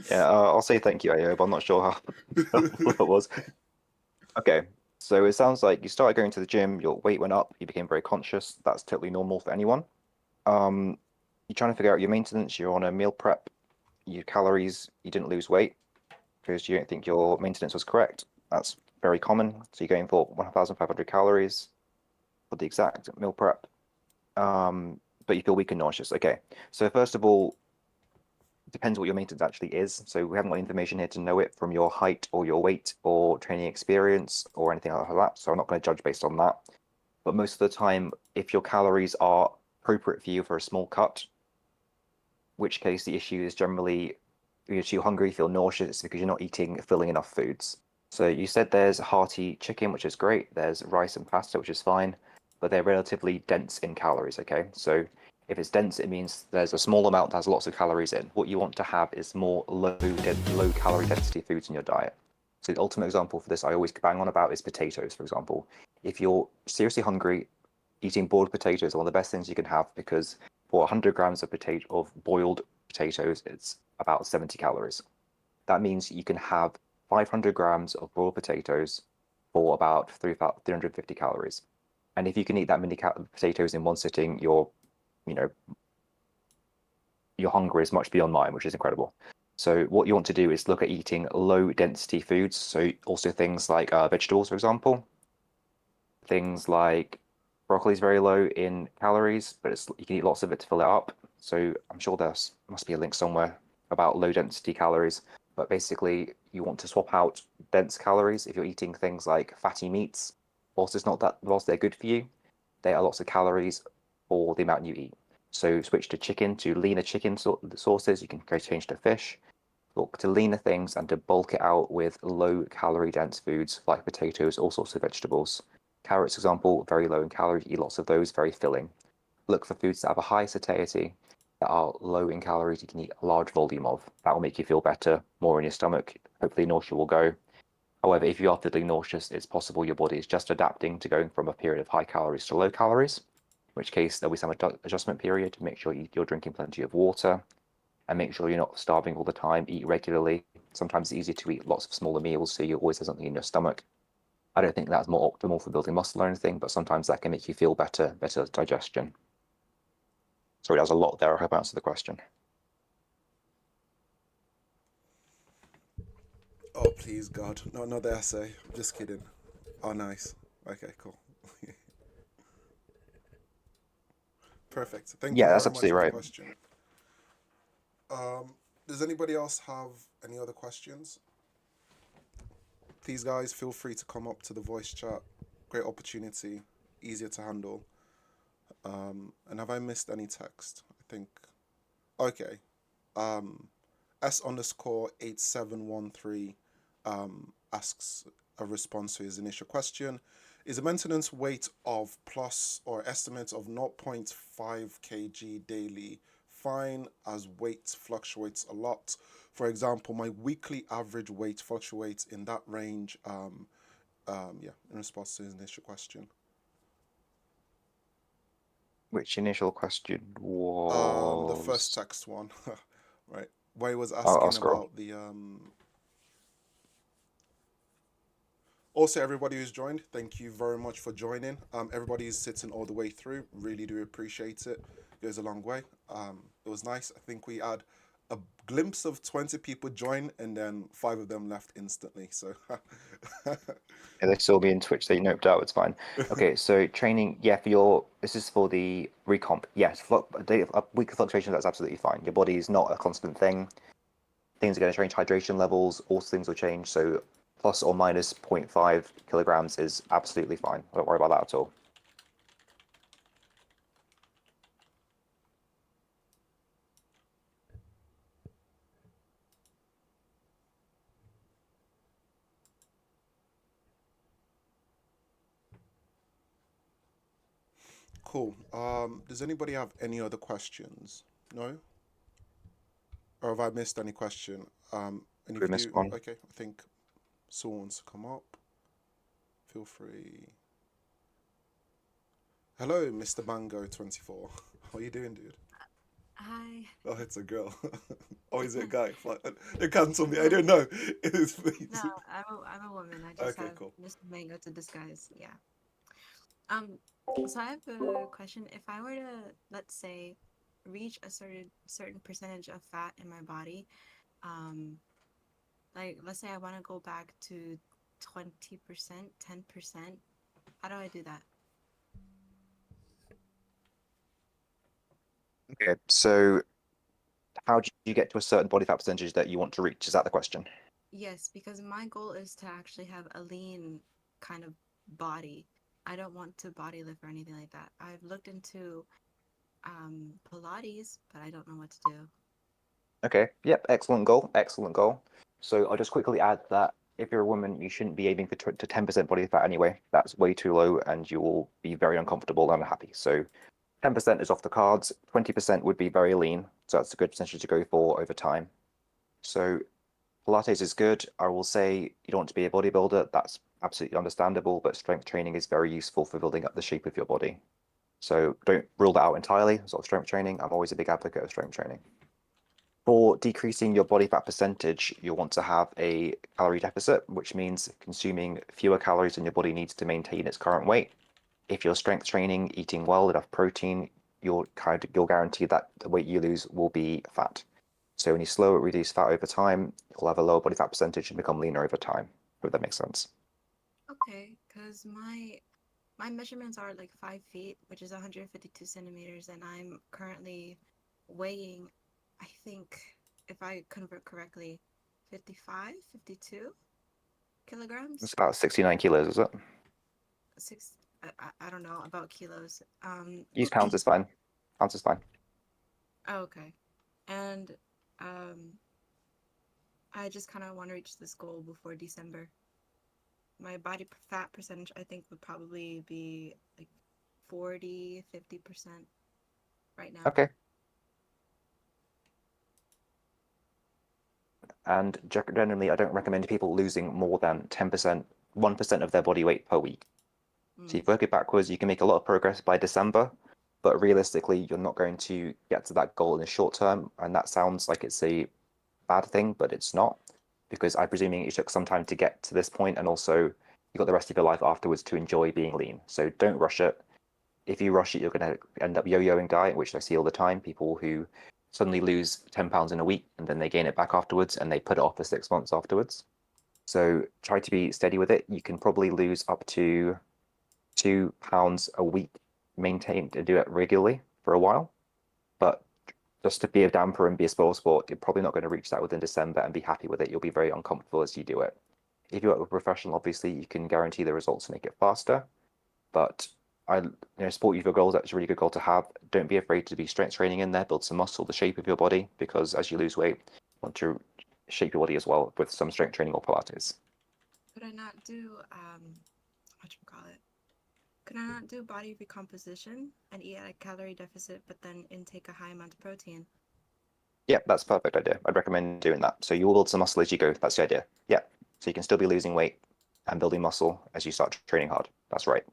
Yeah, I'll say thank you, Ayo, but I'm not sure how helpful that was. Okay, so it sounds like you started going to the gym, your weight went up, you became very conscious. That's totally normal for anyone. You're trying to figure out your maintenance, you're on a meal prep, your calories, you didn't lose weight because you don't think your maintenance was correct. That's very common. So you're going for 1,500 calories for the exact meal prep, but you feel weak and nauseous. Okay, so first of all, it depends what your maintenance actually is. So we haven't got information here to know it from your height or your weight or training experience or anything like that. So I'm not going to judge based on that. But most of the time, if your calories are appropriate for you for a small cut, which case the issue is generally you're too hungry, feel nauseous because you're not eating filling enough foods. So you said there's hearty chicken, which is great. There's rice and pasta, which is fine, but they're relatively dense in calories. Okay, so if it's dense, it means there's a small amount that has lots of calories in. What you want to have is more low calorie density foods in your diet. So the ultimate example for this I always bang on about is potatoes, for example. If you're seriously hungry, eating boiled potatoes is one of the best things you can have because for 100 grams of boiled potatoes, it's about 70 calories. That means you can have 500 grams of boiled potatoes for about 350 calories. And if you can eat that many potatoes in one sitting, your hunger is much beyond mine, which is incredible. So what you want to do is look at eating low density foods. So also things like vegetables, for example. Things like broccoli is very low in calories, but you can eat lots of it to fill it up. So I'm sure there must be a link somewhere about low density calories. But basically, you want to swap out dense calories if you're eating things like fatty meats. Whilst they're good for you, they are lots of calories for the amount you eat. So switch to chicken, to leaner chicken sources. You can go change to fish. Look to leaner things and to bulk it out with low calorie dense foods like potatoes, all sorts of vegetables. Carrots, for example, very low in calories. Eat lots of those, very filling. Look for foods that have a high satiety, that are low in calories. You can eat a large volume of. That will make you feel better, more in your stomach. Hopefully, nausea will go. However, if you are feeling nauseous, it's possible your body is just adapting to going from a period of high calories to low calories, in which case there'll be some adjustment period to make sure you're drinking plenty of water and make sure you're not starving all the time. Eat regularly. Sometimes it's easier to eat lots of smaller meals so you always have something in your stomach. I don't think that's more optimal for building muscle or anything, but sometimes that can make you feel better digestion. Sorry, that was a lot there. I hope I answered the question. Oh, please, God. No, not the essay. Just kidding. Oh, nice. Okay, cool. Perfect. Thank you Yeah, that's very much absolutely for the right. question. Does anybody else have any other questions? Please, guys, feel free to come up to the voice chat. Great opportunity, easier to handle. And have I missed any text? I think. Okay. S_8713 asks a response to his initial question. Is a maintenance weight of plus or estimate of 0.5 kg daily fine as weight fluctuates a lot for example, my weekly average weight fluctuates in that range. Yeah, in response to his initial question. Which initial question The first was? text one, right, where he was I'll asking scroll. about the Also, everybody who's joined, thank you very much for joining. Everybody who's sitting all the way through, really do appreciate it. Goes a long way. It was nice. I think we had a glimpse of 20 people join, and then 5 of them left instantly. So, Yeah, they saw me in Twitch. They noped out. It's fine. Okay, so training. Yeah, for your this is for the recomp. Yes, weekly fluctuation. That's absolutely fine. Your body is not a constant thing. Things are going to change. Hydration levels, all things will change. So plus or minus 0.5 kilograms is absolutely fine. Don't worry about that at all. cool. Does anybody have any other questions? No? Or have I missed any question? And if We you missed do, one. okay, I think someone wants to come up. Feel free. Hello, Mr. Mango24. How are you doing, dude? Hi. Oh, it's a girl. Oh, is it a guy? They cancel me. I don't know. It's No, I'm a woman. I just Okay, have cool. Mr. Mango to disguise. Yeah. Um. So I have a question. If I were to, let's say, reach a certain percentage of fat in my body, um, like let's say I want to go back to 20%, 10%. How do I do that? Okay, so how do you get to a certain body fat percentage that you want to reach? Is that the question? Yes, because my goal is to actually have a lean kind of body. I don't want to body lift or anything like that. I've looked into Pilates, but I don't know what to do. Okay, yep, excellent goal, excellent goal. So I'll just quickly add that if you're a woman, you shouldn't be aiming for to 10% body fat anyway. That's way too low and you will be very uncomfortable and unhappy. So 10% is off the cards, 20% would be very lean. So that's a good percentage to go for over time. So Pilates is good. I will say you don't want to be a bodybuilder. That's absolutely understandable, but strength training is very useful for building up the shape of your body. So don't rule that out entirely. Sort of strength training. I'm always a big advocate of strength training. For decreasing your body fat percentage, you'll want to have a calorie deficit, which means consuming fewer calories than your body needs to maintain its current weight. If you're strength training, eating well, enough protein, you'll guarantee that the weight you lose will be fat. So when you slowly reduce fat over time, you'll have a lower body fat percentage and become leaner over time. Hope that makes sense. Okay, because my measurements are like 5 feet, which is 152 centimeters, and I'm currently weighing, I think, if I convert correctly, 55, 52 kilograms. It's about 69 kilos, is it? Six, I don't know about kilos. Use pounds is fine. Pounds is fine. Oh, okay. And I just kind of want to reach this goal before December. My body fat percentage, I think, would probably be like 40, 50% right now. Okay. And generally, I don't recommend people losing more than 10%, 1% of their body weight per week. So you work it backwards, you can make a lot of progress by December, but realistically, you're not going to get to that goal in the short term. And that sounds like it's a bad thing, but it's not, because I'm presuming it took some time to get to this point, and also you got the rest of your life afterwards to enjoy being lean. So don't rush it. If you rush it, you're going to end up yo-yoing diet, which I see all the time. People who suddenly lose 10 pounds in a week and then they gain it back afterwards and they put it off for 6 months afterwards. So try to be steady with it. You can probably lose up to 2 pounds a week, maintain to do it regularly for a while. But just to be a damper and be a spoil sport, you're probably not going to reach that within December and be happy with it. You'll be very uncomfortable as you do it. If you work with a professional, obviously you can guarantee the results to make it faster. But I support you for goals. That's a really good goal to have. Don't be afraid to be strength training in there, build some muscle, the shape of your body, because as you lose weight, you want to shape your body as well with some strength training or Pilates. Could I not do Could I not do body recomposition and eat at a calorie deficit, but then intake a high amount of protein? Yeah, that's a perfect idea. I'd recommend doing that. So you will build some muscle as you go. That's the idea. Yeah. So you can still be losing weight and building muscle as you start training hard. That's right.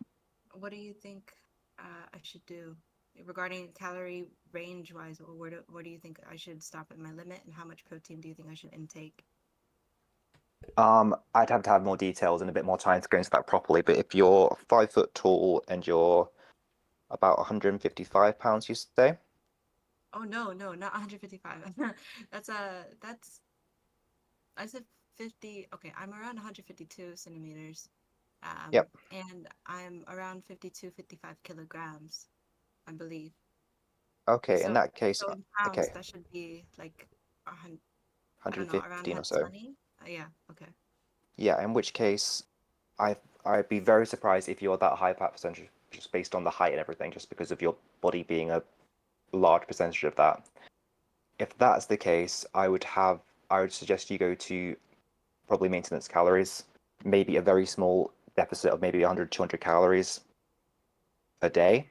What do you think I should do regarding calorie range wise? Or what do you think I should stop at my limit, and how much protein do you think I should intake? I'd have to have more details and a bit more time to go into that properly. But if you're 5 foot tall and you're about 155 pounds, you say? Oh no, not 155. That's I said 50. Okay, I'm around 152 centimeters. Yep. And I'm around 52, 55 kilograms, I believe. Okay, in So, that case, so in pounds, okay, that should be like I don't know, around 115 or so. 120. Yeah, okay. Yeah, in which case, I'd be very surprised if you're that high fat percentage just based on the height and everything, just because of your body being a large percentage of that. If that's the case, I would suggest you go to probably maintenance calories, maybe a very small deficit of maybe 100, 200 calories a day,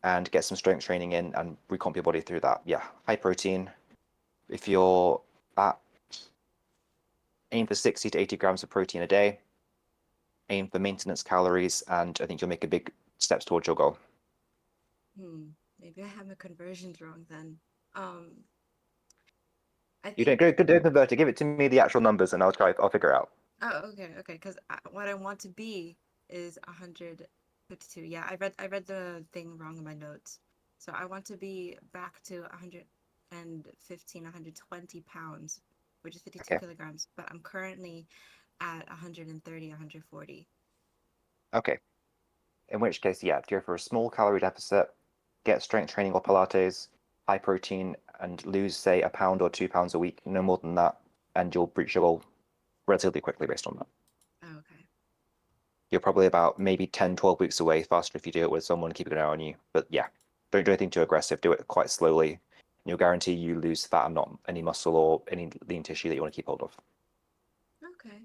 and get some strength training in and recomp your body through that. Yeah, high protein. If you're at aim for 60 to 80 grams of protein a day, aim for maintenance calories, and I think you'll make a big steps towards your goal. Maybe I have my conversions wrong then. I You think. don't convert it. Give it to me the actual numbers, and I'll figure it out. Oh, okay. Because what I want to be is 152. Yeah, I read the thing wrong in my notes. So I want to be back to 115, 120 pounds, which is 52 Okay. kilograms. But I'm currently at 130, 140. Okay. In which case, yeah, go for a small calorie deficit, get strength training or Pilates, high protein, and lose, say, a pound or 2 pounds a week, no more than that, and you'll reach your goal relatively quickly based on that. Okay. You're probably about maybe 10, 12 weeks away faster if you do it with someone keeping an eye on you. But yeah, don't do anything too aggressive. Do it quite slowly. And you'll guarantee you lose fat and not any muscle or any lean tissue that you want to keep hold of. Okay.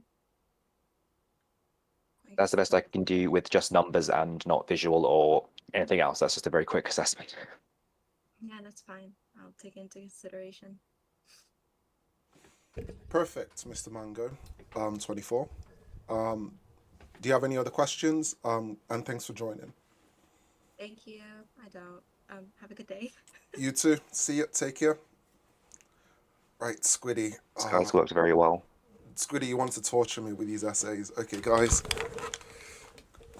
That's the best I can do with just numbers and not visual or anything else. That's just a very quick assessment. Yeah, that's fine. I'll take into consideration. Perfect, Mr. Mango. 24. Do you have any other questions? And thanks for joining. Thank you. I don't. Have a good day. You too. See you. Take care. Right, Squiddy. This guy's worked very well. Squiddy, you want to torture me with these essays. Okay, guys. I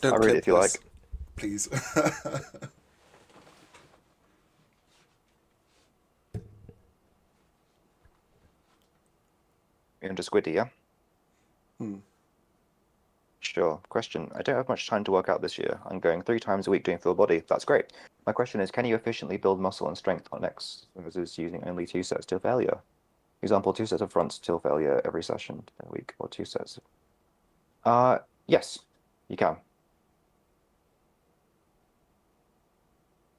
Don't read clip it if you this, like. please. You're into Squiddy, yeah? Sure. Question. I don't have much time to work out this year. I'm going 3 times a week doing full body. That's great. My question is, can you efficiently build muscle and strength on X versus using only 2 sets till failure? Example, 2 sets of fronts till failure every session a week, or 2 sets. Yes, you can.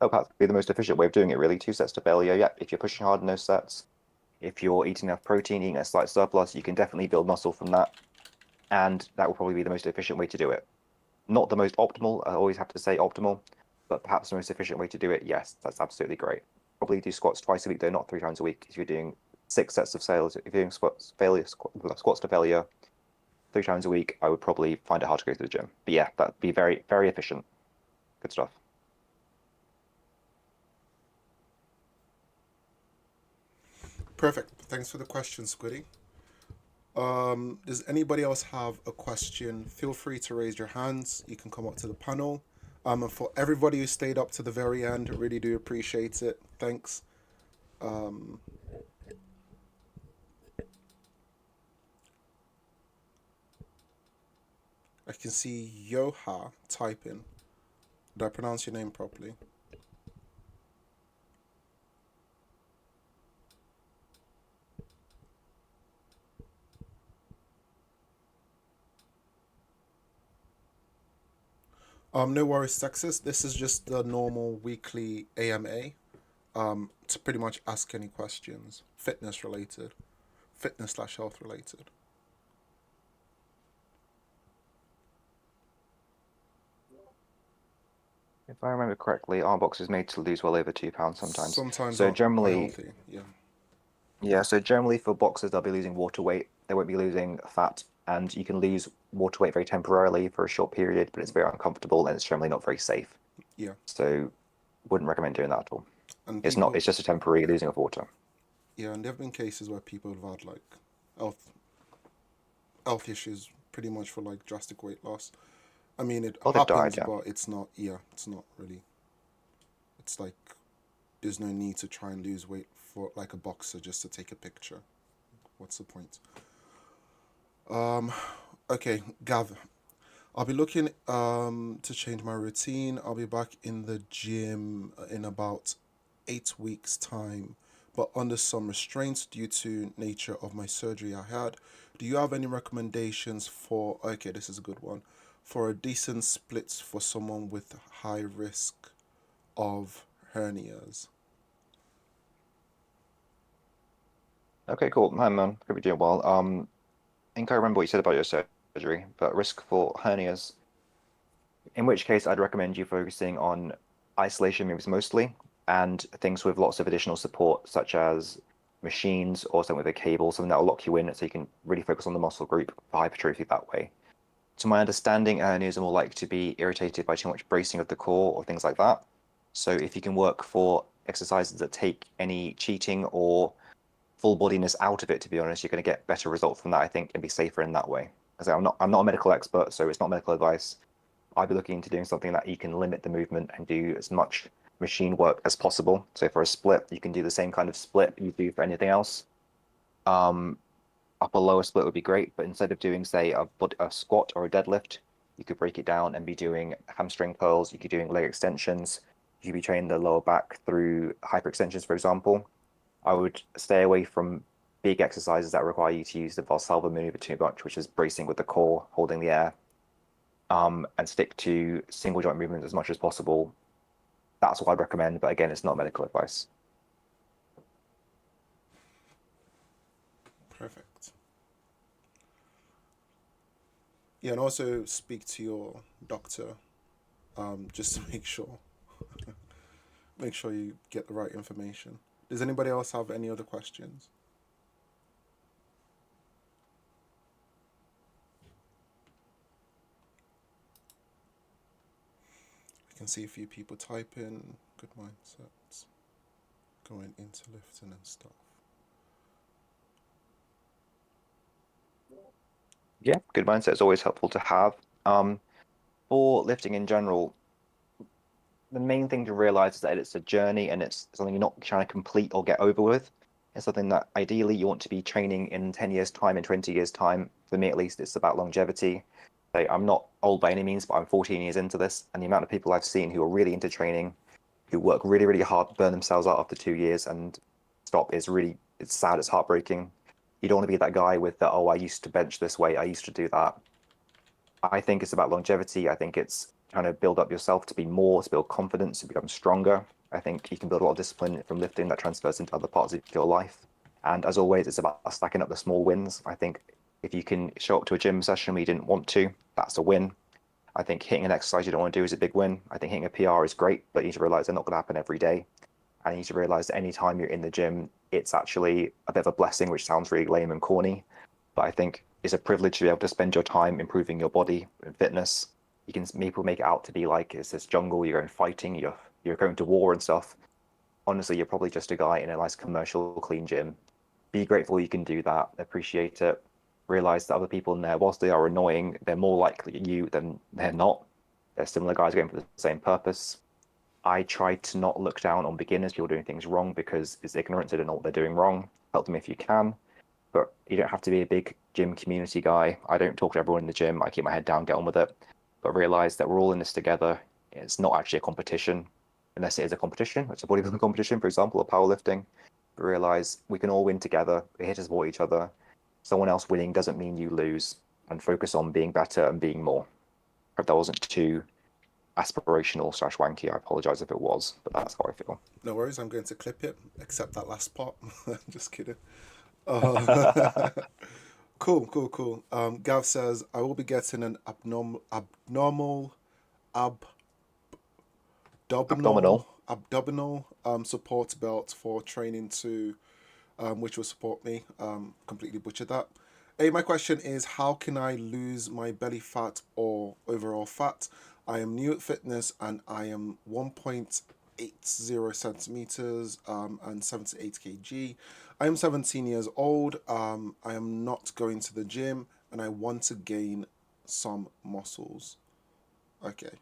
Oh, that'd be the most efficient way of doing it, really. 2 sets to failure. Yeah, if you're pushing hard in those sets, if you're eating enough protein, eating a slight surplus, you can definitely build muscle from that. And that will probably be the most efficient way to do it. Not the most optimal, I always have to say optimal, but perhaps the most efficient way to do it, yes, that's absolutely great. Probably do squats twice a week, though, not 3 times a week. If you're doing 6 sets of sales, if you're doing squats to failure 3 times a week, I would probably find it hard to go to the gym. But yeah, that'd be very, very efficient. Good stuff. Perfect. Thanks for the question, Squiddy. Does anybody else have a question? Feel free to raise your hands. You can come up to the panel. And for everybody who stayed up to the very end, really do appreciate it. Thanks. I can see Yoha typing. Did I pronounce your name properly? No worries, Texas. This is just the normal weekly AMA. To pretty much ask any questions, fitness related, fitness/health related. If I remember correctly, our box is made to lose well over 2 pounds sometimes. Sometimes So are generally, healthy. Yeah. Yeah, so generally for boxers, they'll be losing water weight. They won't be losing fat, and you can lose water weight very temporarily for a short period, but it's very uncomfortable and it's generally not very safe. Yeah, So wouldn't recommend doing that at all. and It's not, people, it's just a temporary losing of water. yeah, and there have been cases where people have had like health health issues pretty much for like drastic weight loss. I mean, it Oh, they've died, happens, yeah. but it's not. Yeah, it's not really. It's like there's no need to try and lose weight for like a boxer just to take a picture. What's the point? Um, okay, Gav. I'll be looking to change my routine. I'll be back in the gym in about 8 weeks time, but under some restraints due to nature of my surgery I had. Do you have any recommendations for, okay, this is a good one, for a decent splits for someone with high risk of hernias? Okay, cool. Hi, man. Hope you're doing well. I think I remember what you said about your surgery, but risk for hernias, in which case I'd recommend you focusing on isolation moves mostly and things with lots of additional support, such as machines or something with a cable, something that will lock you in so you can really focus on the muscle group for hypertrophy that way. To my understanding, hernias are more likely to be irritated by too much bracing of the core or things like that. So if you can work for exercises that take any cheating or full bodiness out of it, to be honest, you're going to get better results from that, I think, and be safer in that way. As I'm not a medical expert, so it's not medical advice. I'd be looking into doing something that you can limit the movement and do as much machine work as possible. So for a split, you can do the same kind of split you do for anything else. Um, Upper lower split would be great, but instead of doing, say, a squat or a deadlift, you could break it down and be doing hamstring curls. You could be doing leg extensions. You could be training the lower back through hyperextensions, for example. I would stay away from big exercises that require you to use the Valsalva maneuver too much, which is bracing with the core, holding the air, and stick to single joint movements as much as possible. That's what I'd recommend, but again, it's not medical advice. Perfect. Yeah, and also speak to your doctor, just to make sure you get the right information. Does anybody else have any other questions? I can see a few people type in good mindsets, going into lifting and stuff. Yeah, good mindset is always helpful to have. For lifting in general, the main thing to realize is that it's a journey and it's something you're not trying to complete or get over with. It's something that ideally you want to be training in 10 years' time, in 20 years' time. For me, at least, it's about longevity. So I'm not old by any means, but I'm 14 years into this, and the amount of people I've seen who are really into training, who work really, really hard, burn themselves out after 2 years and stop is really, it's sad, it's heartbreaking. You don't want to be that guy with the, oh, I used to bench this way, I used to do that. I think it's about longevity. I think it's trying to build up yourself to be more, to build confidence, to become stronger. I think you can build a lot of discipline from lifting that transfers into other parts of your life. And as always, it's about stacking up the small wins. I think if you can show up to a gym session where you didn't want to, that's a win. I think hitting an exercise you don't want to do is a big win. I think hitting a PR is great, but you need to realize they're not going to happen every day. And you need to realize that anytime you're in the gym, it's actually a bit of a blessing, which sounds really lame and corny. But I think it's a privilege to be able to spend your time improving your body and fitness. You can people make it out to be like it's this jungle, you're going fighting, you're going to war and stuff. Honestly, you're probably just a guy in a nice commercial clean gym. Be grateful you can do that, appreciate it, realize that other people in there, whilst they are annoying, they're more likely you than they're not. They're similar guys going for the same purpose. I try to not look down on beginners, people doing things wrong, because it's ignorance, they don't know what they're doing wrong. Help them if you can, but you don't have to be a big gym community guy. I don't talk to everyone in the gym. I keep my head down, get on with it, but realize that we're all in this together. It's not actually a competition, unless it is a competition, it's a bodybuilding competition, for example, or powerlifting. But realize we can all win together. We're here to support each other. Someone else winning doesn't mean you lose, and focus on being better and being more. Hope that wasn't too aspirational / wanky. I apologize if it was, but that's how I feel. No worries, I'm going to clip it, except that last part. Just kidding. Uh, cool. Gav says I will be getting an abdominal Abdominal. abdominal support belt for training to which will support me. Completely butchered that. A, my question is, how can I lose my belly fat or overall fat? I am new at fitness and I am 1.80 centimeters and 78 kg. I am 17 years old. I am not going to the gym and I want to gain some muscles. Okay.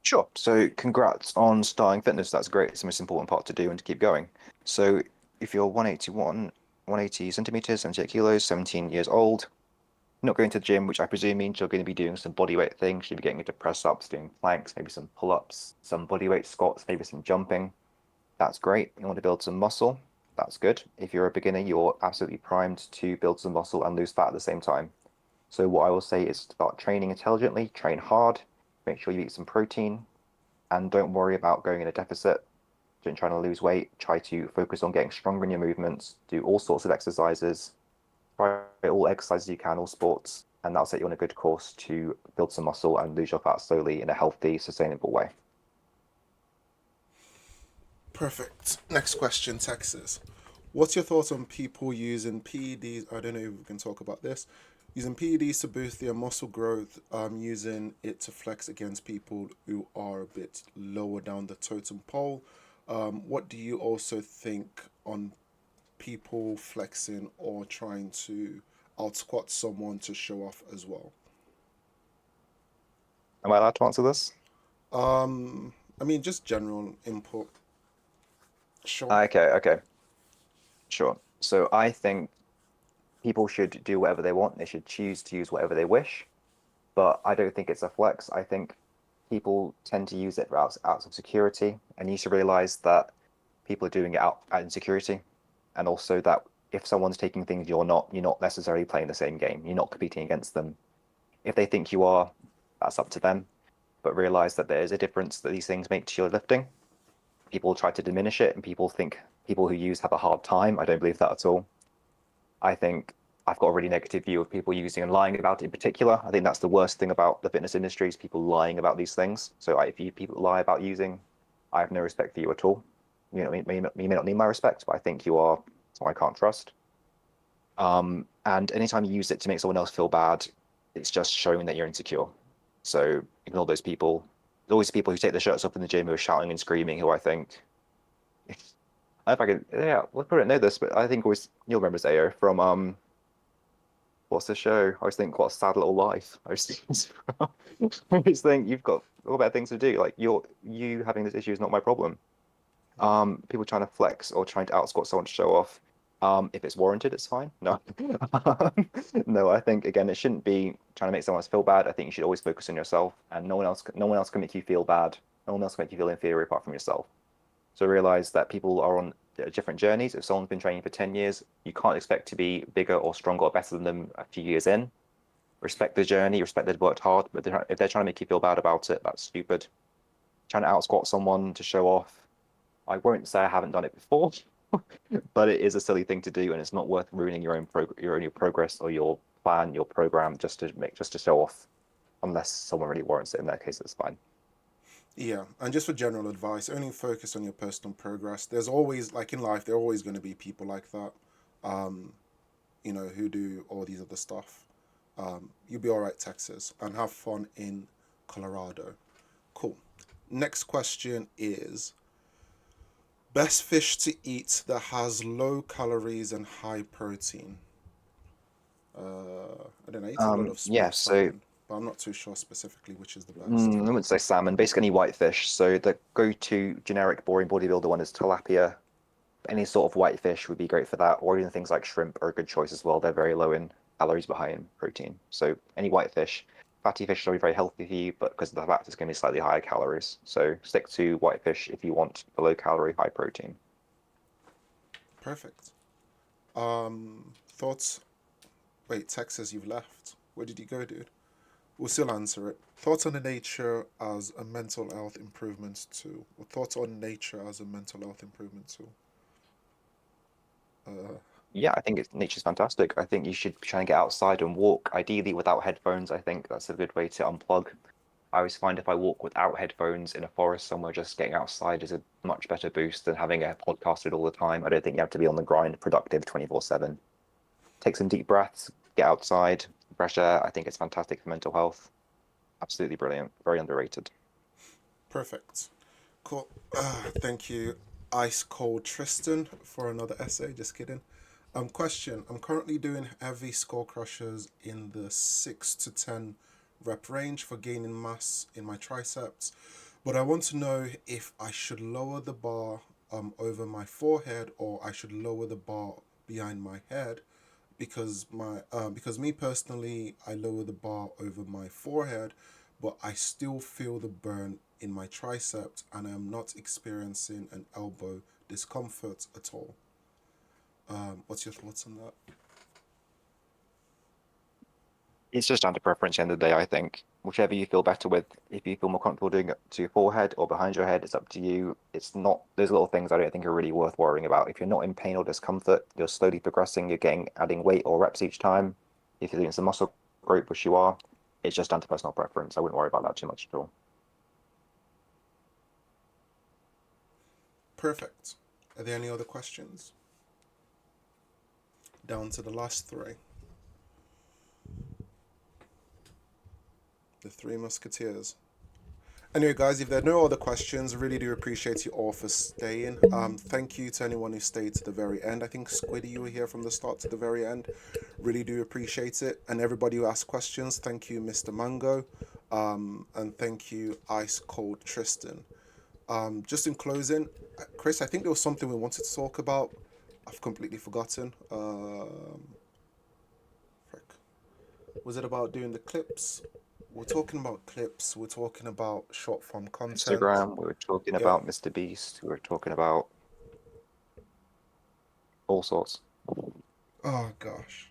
Sure. So congrats on starting fitness. That's great. It's the most important part to do and to keep going. So if you're 180 centimeters, 78 kilos, 17 years old, not going to the gym, which I presume means you're going to be doing some body weight things. You'll be getting into press ups, doing planks, maybe some pull ups, some body weight squats, maybe some jumping. That's great. You want to build some muscle. That's good. If you're a beginner, you're absolutely primed to build some muscle and lose fat at the same time. So what I will say is start training intelligently, train hard, make sure you eat some protein, and don't worry about going in a deficit. Don't try to lose weight. Try to focus on getting stronger in your movements. Do all sorts of exercises. Try all exercises you can, all sports, and that'll set you on a good course to build some muscle and lose your fat slowly in a healthy, sustainable way. Perfect. Next question, Texas. What's your thoughts on people using PEDs? I don't know if we can talk about this. Using PEDs to boost their muscle growth, using it to flex against people who are a bit lower down the totem pole. What do you also think on people flexing or trying to out squat someone to show off as well? Am I allowed to answer this? I mean, just general input. Sure. Okay. Sure. So I think people should do whatever they want. They should choose to use whatever they wish. But I don't think it's a flex. I think people tend to use it for out of security. And you should realize that people are doing it out of insecurity. And also that if someone's taking things you're not necessarily playing the same game. You're not competing against them. If they think you are, that's up to them. But realize that there is a difference that these things make to your lifting. People try to diminish it, and people think people who use have a hard time. I don't believe that at all. I think I've got a really negative view of people using and lying about it in particular. I think that's the worst thing about the fitness industry is people lying about these things. So if you people lie about using, I have no respect for you at all. You may not need my respect, but I think you are someone I can't trust. And anytime you use it to make someone else feel bad, it's just showing that you're insecure. So ignore those people. There's always people who take their shirts off in the gym who are shouting and screaming, who I think, I don't know if I can, yeah, well, probably don't know this, but I think always, you'll remember Zayo from, what's the show? I always think, what a sad little life. I always think you've got all better things to do. Like you having this issue is not my problem. People trying to flex or trying to outsquat someone to show off. If it's warranted, it's fine. No, no. I think again, it shouldn't be trying to make someone else feel bad. I think you should always focus on yourself, and no one else can make you feel bad. No one else can make you feel inferior apart from yourself. So realize that people are on different journeys. If someone's been training for 10 years, you can't expect to be bigger or stronger or better than them a few years in. Respect the journey, respect they've worked hard, but if they're trying to make you feel bad about it, that's stupid. Trying to outsquat someone to show off, I won't say I haven't done it before, but it is a silly thing to do, and it's not worth ruining your own progress or your plan, your program, just to show off, unless someone really warrants it. In that case, it's fine. Yeah, and just for general advice, only focus on your personal progress. There's always, like in life, there are always going to be people like that, who do all these other stuff. You'll be all right, Texas, and have fun in Colorado. Cool. Next question is, best fish to eat that has low calories and high protein? I don't know, I eat a lot of small Yeah, so salmon, but I'm not too sure specifically which is the best. I wouldn't say salmon, basically any whitefish. So the go-to generic boring bodybuilder one is tilapia. Any sort of whitefish would be great for that, or even things like shrimp are a good choice as well. They're very low in calories but high in protein. So any whitefish. Fatty fish are very healthy for you, but because of the fat, it's going to be slightly higher calories. So stick to whitefish if you want the low calorie, high protein. Perfect. Thoughts? Wait, Texas, you've left. Where did you go, dude? We'll still answer it. Thoughts on the nature as a mental health improvement tool? Or thoughts on nature as a mental health improvement tool? Yeah, I think nature's fantastic. I think you should try and get outside and walk, ideally without headphones. I think that's a good way to unplug. I always find if I walk without headphones in a forest somewhere, just getting outside is a much better boost than having it podcasted all the time. I don't think you have to be on the grind, productive 24/7. Take some deep breaths, get outside, fresh air. I think it's fantastic for mental health. Absolutely brilliant. Very underrated. Perfect. Cool. Thank you, Ice Cold Tristan, for another essay. Just kidding. Question. I'm currently doing heavy skull crushers in the 6 to 10 rep range for gaining mass in my triceps, but I want to know if I should lower the bar over my forehead or I should lower the bar behind my head, because me personally, I lower the bar over my forehead, but I still feel the burn in my triceps and I'm not experiencing an elbow discomfort at all. What's your thoughts on that? It's just down to preference at the end of the day, I think. Whichever you feel better with. If you feel more comfortable doing it to your forehead or behind your head, it's up to you. It's not, those little things I don't think are really worth worrying about. If you're not in pain or discomfort, you're slowly progressing, you're adding weight or reps each time. If you're doing some muscle growth, which you are, it's just down to personal preference. I wouldn't worry about that too much at all. Perfect. Are there any other questions? Down to the last three. The Three Musketeers. Anyway, guys, if there are no other questions, I really do appreciate you all for staying. Thank you to anyone who stayed to the very end. I think Squiddy, you were here from the start to the very end. Really do appreciate it. And everybody who asked questions, thank you, Mr. Mango. And thank you, Ice Cold Tristan. Just in closing, Chris, I think there was something we wanted to talk about. I've completely forgotten. Frick. Was it about doing the clips? We're talking about clips. We're talking about short form content. Instagram, we were talking about Mr. Beast. We were talking about all sorts. Oh gosh.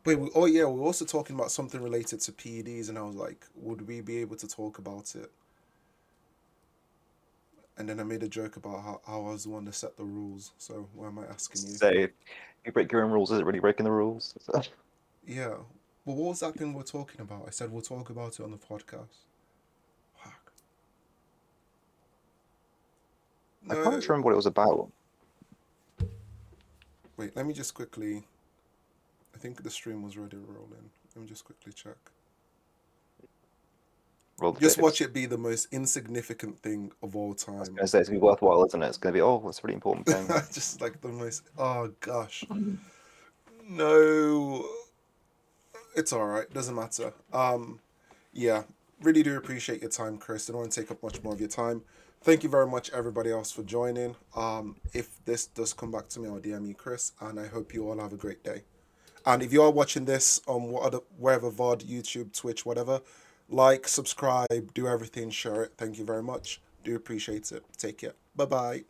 Wait. We're also talking about something related to PEDs, and I was like, would we be able to talk about it? And then I made a joke about how I was the one to set the rules. So why am I asking you? So if you break your own rules, is it really breaking the rules? Yeah. Well, what was that thing we're talking about? I said we'll talk about it on the podcast. Fuck. I can't remember what it was about. Wait, let me just quickly. I think the stream was already rolling. Let me just quickly check. Just watch it be the most insignificant thing of all time. I was going to say, it's going to be worthwhile, isn't it? It's going to be, oh, that's a really important thing. Just like the most. Oh gosh. No. It's all right. Doesn't matter. Yeah. Really do appreciate your time, Chris. I don't want to take up much more of your time. Thank you very much, everybody else, for joining. If this does come back to me, I'll DM you, Chris, and I hope you all have a great day. And if you are watching this on wherever, VOD, YouTube, Twitch, whatever, like, subscribe, do everything, share it. Thank you very much. Do appreciate it. Take care. Bye-bye.